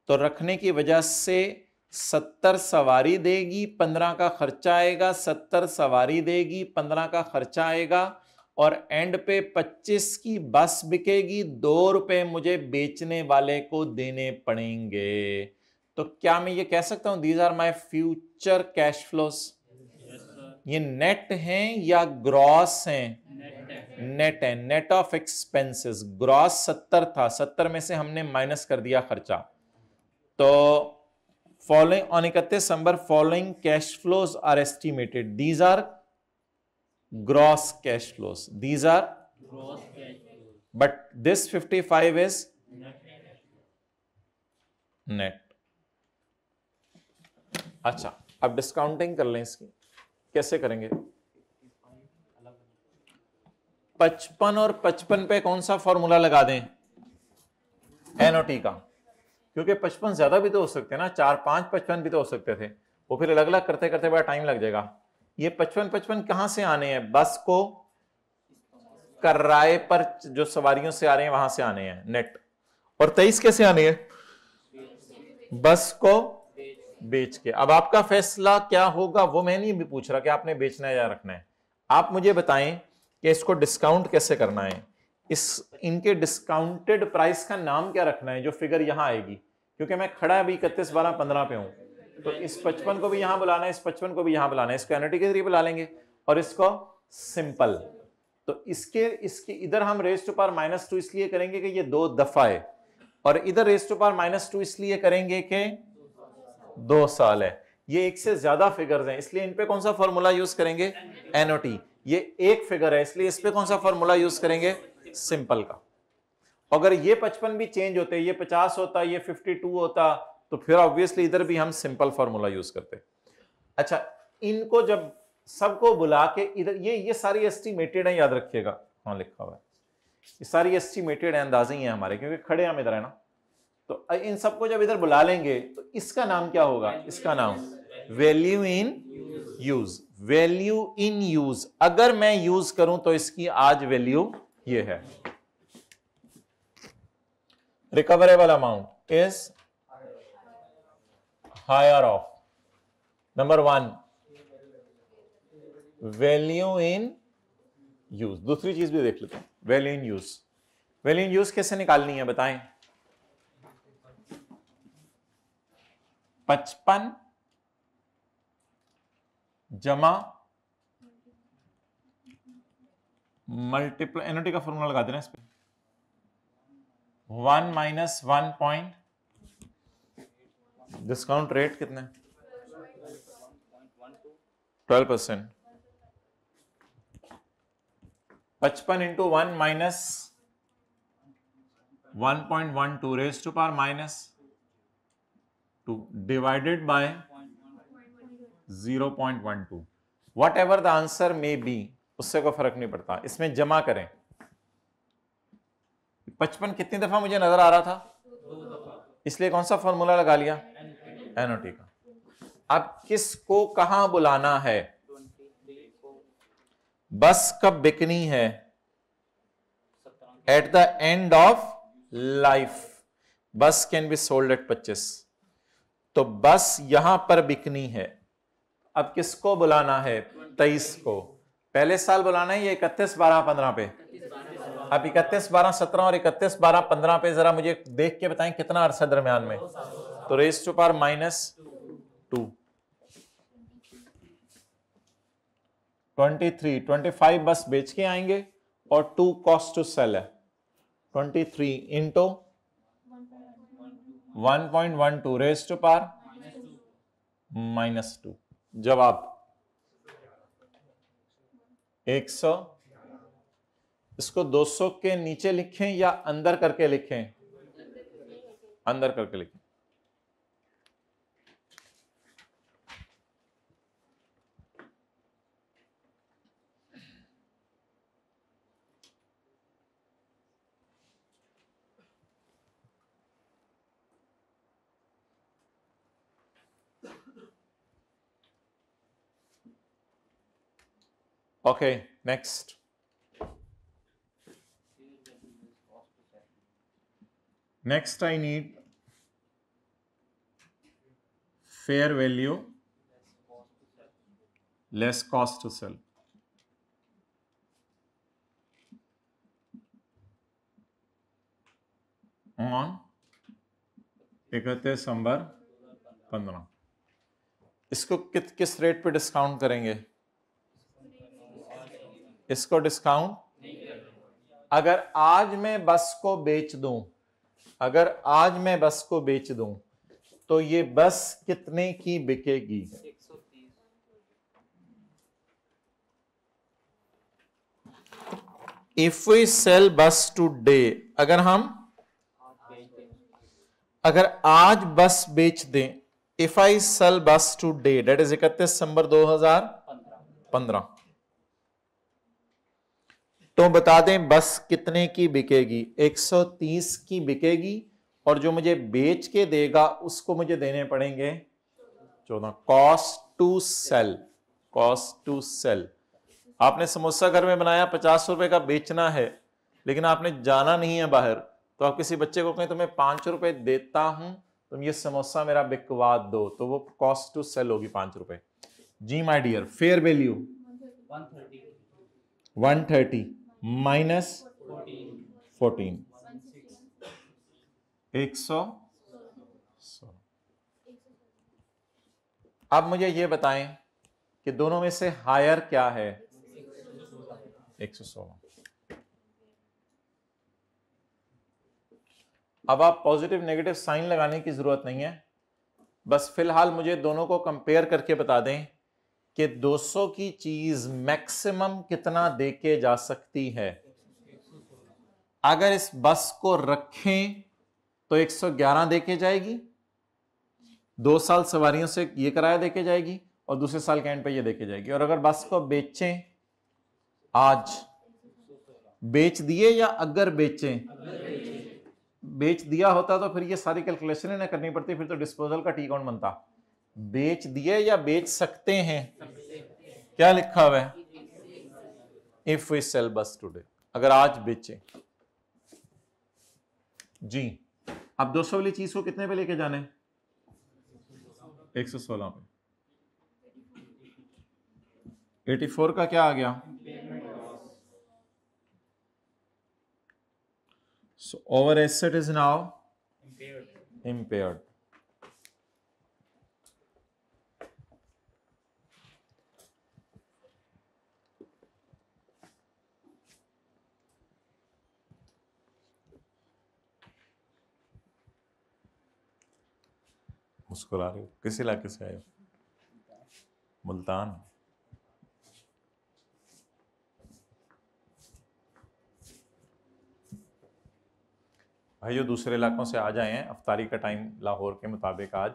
तो रखने की वजह से 70 सवारी देगी, 15 का खर्चा आएगा, 70 सवारी देगी, 15 का खर्चा आएगा, और एंड पे 25 की बस बिकेगी, ₹2 मुझे बेचने वाले को देने पड़ेंगे। तो क्या मैं ये कह सकता हूं these are my future cash flows? ये नेट हैं या ग्रॉस हैं? नेट है। Net of expenses. ग्रॉस 70 था, 70 में से हमने माइनस कर दिया खर्चा। तो following on 31 December following cash flows are estimated. These are gross cash flows, these are but this 55 is net. अच्छा, अब डिस्काउंटिंग कर लें इसकी, कैसे करेंगे? 55 और 55 पे कौन सा फॉर्मूला लगा दें? एनओटी का, क्योंकि 55 ज्यादा भी तो हो सकते हैं ना, 4 5 55 भी तो हो सकते थे, वो फिर अलग अलग करते करते बड़ा टाइम लग जाएगा। ये 55 कहां से आने हैं? बस को किराए पर जो सवारियों से आ रहे हैं वहां से आने हैं नेट। और 23 कैसे आने हैं? बस को बेच के। अब आपका फैसला क्या होगा वो मैं नहीं भी पूछ रहा कि आपने बेचना है या रखना है, आप मुझे बताएं कि इसको डिस्काउंट कैसे करना है, इनके डिस्काउंटेड प्राइस का नाम क्या रखना है जो फिगर यहां आएगी, क्योंकि मैं खड़ा अभी 31 12 15 पे हूं, तो इस 55 को भी यहां बुलाना है, इस 55 को भी यहां बुलाना है, इसको एनओटी के जरिए बुला लेंगे और इसको सिंपल। तो इसके इधर हम रेज टू पावर -2 इसलिए करेंगे कि ये 2 दफा है, और इधर रेज टू पावर -2 इसलिए करेंगे कि 2 साल है। ये एक से ज्यादा फिगर्स हैं, इसलिए इन पे कौन सा फॉर्मूला यूज करेंगे? एनओटी। ये एक फिगर है, इसलिए इस पे कौन सा फॉर्मूला यूज करेंगे? सिंपल का। अगर ये 55 भी चेंज होते, ये 50 होता, ये 52 होता, तो फिर ऑब्वियसली इधर भी हम सिंपल फॉर्मूला यूज करते। अच्छा, इनको जब सबको बुला के इधर, ये सारी एस्टिमेटेड है, याद रखिएगा, हाँ लिखा हुआ है, ये सारी एस्टिमेटेड है, अंदाजे ही है हमारे, क्योंकि खड़े हम इधर है ना। तो इन सबको जब इधर बुला लेंगे तो इसका नाम क्या होगा? इसका नाम value in use. Value in use अगर मैं यूज करूं तो इसकी आज वैल्यू ये है। Recoverable amount is higher of number 1 value in use. दूसरी चीज भी देख लेते हैं, value in use. Value in use कैसे निकालनी है बताएं? 55 जमा मल्टीप्लाई, एनओटी का फॉर्मूला लगा देना इस पे, 1 माइनस 1 पॉइंट, डिस्काउंट रेट कितना है? 12%। 55 into 1 minus 1.12 raise to power -2 divided by 0.12। Whatever the answer may be, उससे कोई फर्क नहीं पड़ता, इसमें जमा करें। 55 कितनी दफा मुझे नजर आ रहा था, इसलिए कौन सा फॉर्मूला लगा लिया? एनओटी का। अब किसको कहां बुलाना है? बस कब बिकनी है? Eight the end of life. Bus can be sold at 25। तो बस यहां पर बिकनी है। अब किसको बुलाना है? 23 को। पहले साल बुलाना है, ये 31 12 15 पे। अब 31 12 17 और 31 12 15 पे जरा मुझे देख के बताएं कितना अरसा दरमियान में। तो रेज टू पावर -2, 23 25 बस बेच के आएंगे और 2 कॉस्ट टू सेल है। 23 इंटू 1.12 रेज टू पावर -2। जवाब 100। इसको 200 के नीचे लिखें या अंदर करके लिखें? अंदर करके लिखें। Okay, next. Next I need fair value less cost to sell. On 31 दिसंबर 15। इसको किस रेट पे डिस्काउंट करेंगे? इसको डिस्काउंट, अगर आज मैं बस को बेच दूं, अगर आज मैं बस को बेच दूं तो ये बस कितने की बिकेगी? 130। इफ वी सेल बस टुडे, अगर आज बस बेच दें इफ आई सेल बस टुडे, डेट इज 31 दिसंबर 2015, तो बता दें बस कितने की बिकेगी? 130 की बिकेगी, और जो मुझे बेच के देगा उसको मुझे देने पड़ेंगे 14। Cost to sell, cost to sell. आपने समोसा घर में बनाया, 50 रुपए का बेचना है, लेकिन आपने जाना नहीं है बाहर, तो आप किसी बच्चे को कहें तुम्हें 5 रुपए देता हूं, तुम ये समोसा मेरा बिकवा दो, तो वो कॉस्ट टू सेल होगी 5 रुपए। जी my dear, fair value 130 130 minus 14 100। अब मुझे ये बताएं कि दोनों में से हायर क्या है? 116। अब आप पॉजिटिव नेगेटिव साइन लगाने की जरूरत नहीं है, बस फिलहाल मुझे दोनों को कंपेयर करके बता दें कि 200 की चीज मैक्सिमम कितना देके जा सकती है। अगर इस बस को रखें तो 111 देके जाएगी, 2 साल सवारियों से ये किराया देके जाएगी, और दूसरे साल के एंड पे ये देके जाएगी। और अगर बस को बेचें, आज बेच दिए या अगर बेचें, बेच दिया होता तो फिर ये सारी कैलकुलेशन ना करनी पड़ती, फिर तो डिस्पोजल का टी कौन बनता। बेच दिए या बेच सकते हैं, क्या लिखा हुआ है? इफ वी सेल बस टुडे, अगर आज बेचें जी। अब 200 वाली चीज को कितने पे लेके जाने? 116 पे। 84 का क्या आ गया? So our asset is now impaired. मुस्कुरा रहे हो, किस इलाके से आए हो? मुल्तान। भाइयों दूसरे इलाकों से आ जाए हैं, अफ्तारी का टाइम लाहौर के मुताबिक आज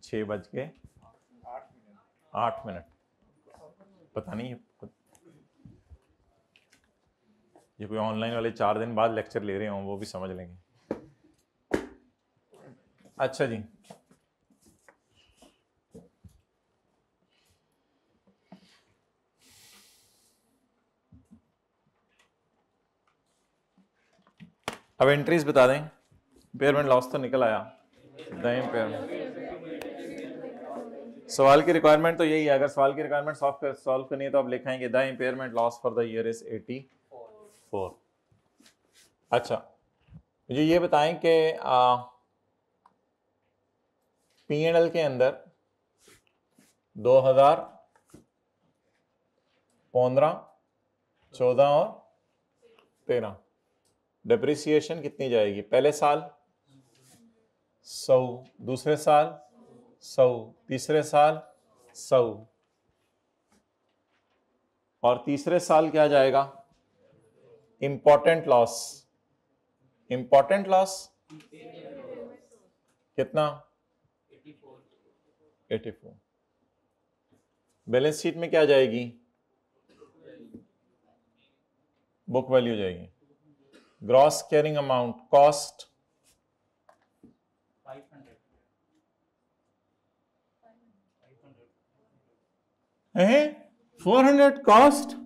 6:08। पता नहीं ये कोई ऑनलाइन वाले 4 दिन बाद लेक्चर ले रहे हों, वो भी समझ लेंगे। अच्छा जी, अब एंट्रीज बता दें। इम्पेयरमेंट लॉस तो निकल आया, द इम्पेयरमेंट। सवाल की रिक्वायरमेंट तो यही है, अगर सवाल की रिक्वायरमेंट सॉल्व करनी है तो आप लिखाएंगे the impairment loss for the year is 84। अच्छा, मुझे ये बताएं कि P&L के अंदर 2015, 14 और 13 डिप्रिसिएशन कितनी जाएगी? पहले साल 100, दूसरे साल 100, तीसरे साल 100, और तीसरे साल क्या जाएगा? Important loss. इंपॉर्टेंट लॉस कितना? 84। बैलेंस शीट में क्या जाएगी? बुक वैल्यू जाएगी। Gross carrying amount, cost 400 cost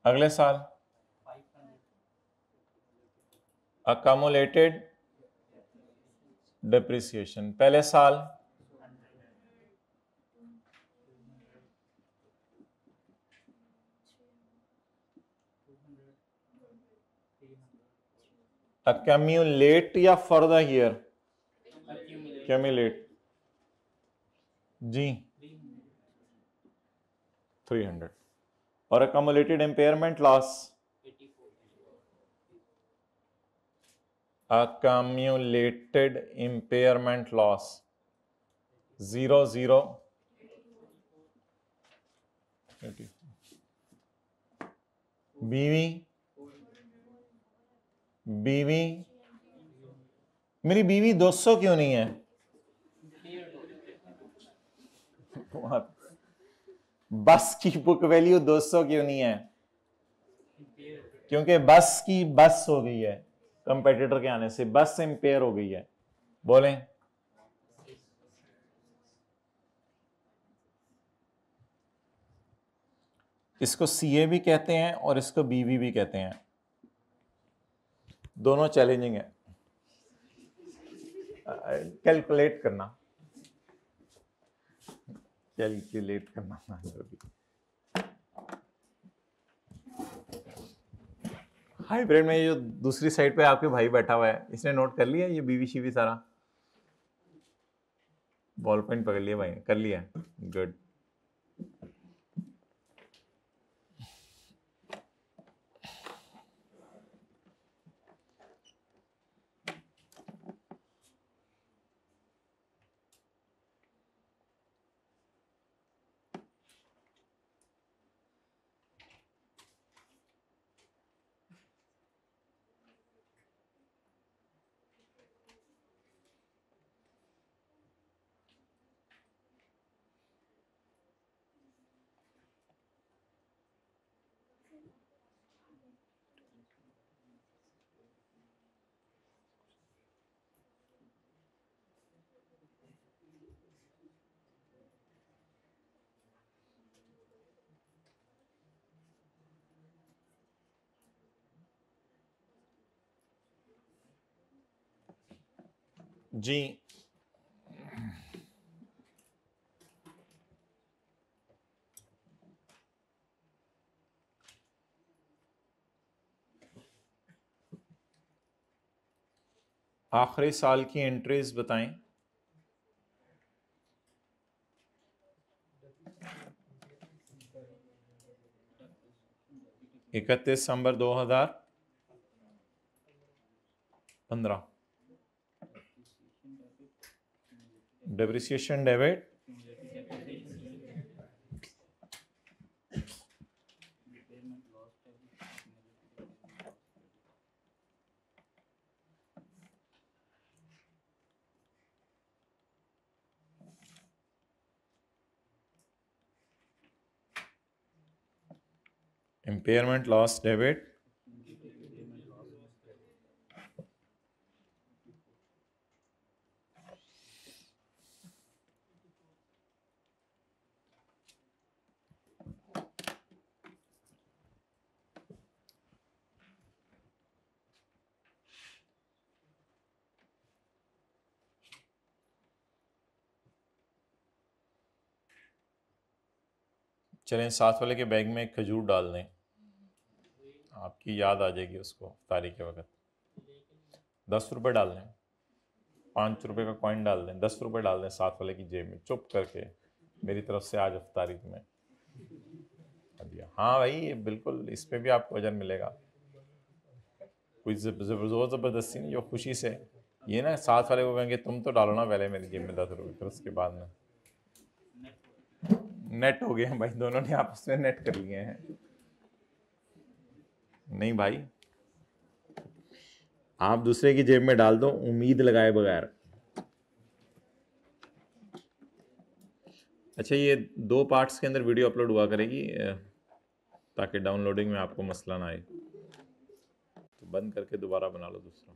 अगले साल। अकामुलेटेड डिप्रिसिएशन पहले साल अक्यूमुलेट या फॉर द ईयर? अक्यूमुलेट जी 300। और accumulated impairment loss, accumulated impairment loss 0 0 बीवी मेरी बीवी 200 क्यों नहीं है? बस की बुक वैल्यू 200 क्यों नहीं है? क्योंकि बस की बस हो गई है, कंपेटिटर के आने से बस इंपेयर हो गई है। बोलें। इसको सीए भी कहते हैं और इसको बीवी भी कहते हैं, दोनों चैलेंजिंग है। कैलकुलेट करना हाइब्रिड में जो दूसरी साइड पे आपके भाई बैठा हुआ है, इसने नोट कर लिया ये बीवी शीवी सारा? बॉल पॉइंट पकड़ लिया भाई, कर लिया, गुड। जी आखिरी साल की एंट्रीज बताएं। इकतीस दिसंबर 2015। Depreciation debit, impairment loss debit, चलें साथ वाले के बैग में एक खजूर डाल दें, आपकी याद आ जाएगी उसको तारीख के वक्त। 10 रुपये डाल दें, 5 रुपये का कॉइन डाल दें, 10 रुपये डाल दें साथ वाले की जेब में चुप करके, मेरी तरफ से आज अफ्तारी तुम्हें दिया। हाँ भाई बिल्कुल, इस पे भी आपको अजर मिलेगा, कोई जोर ज़बरदस्ती नहीं, जो खुशी से। ये ना साथ वाले को कहेंगे तुम तो डालो ना पहले मेरी जेब में 10 रुपये, फिर उसके बाद में नेट हो गया भाई, दोनों ने आपस में नेट कर लिए हैं। नहीं भाई, आप दूसरे की जेब में डाल दो उम्मीद लगाए बगैर। अच्छा, ये 2 पार्ट्स के अंदर वीडियो अपलोड हुआ करेगी ताकि डाउनलोडिंग में आपको मसला ना आए। तो बंद करके दोबारा बना लो दूसरा।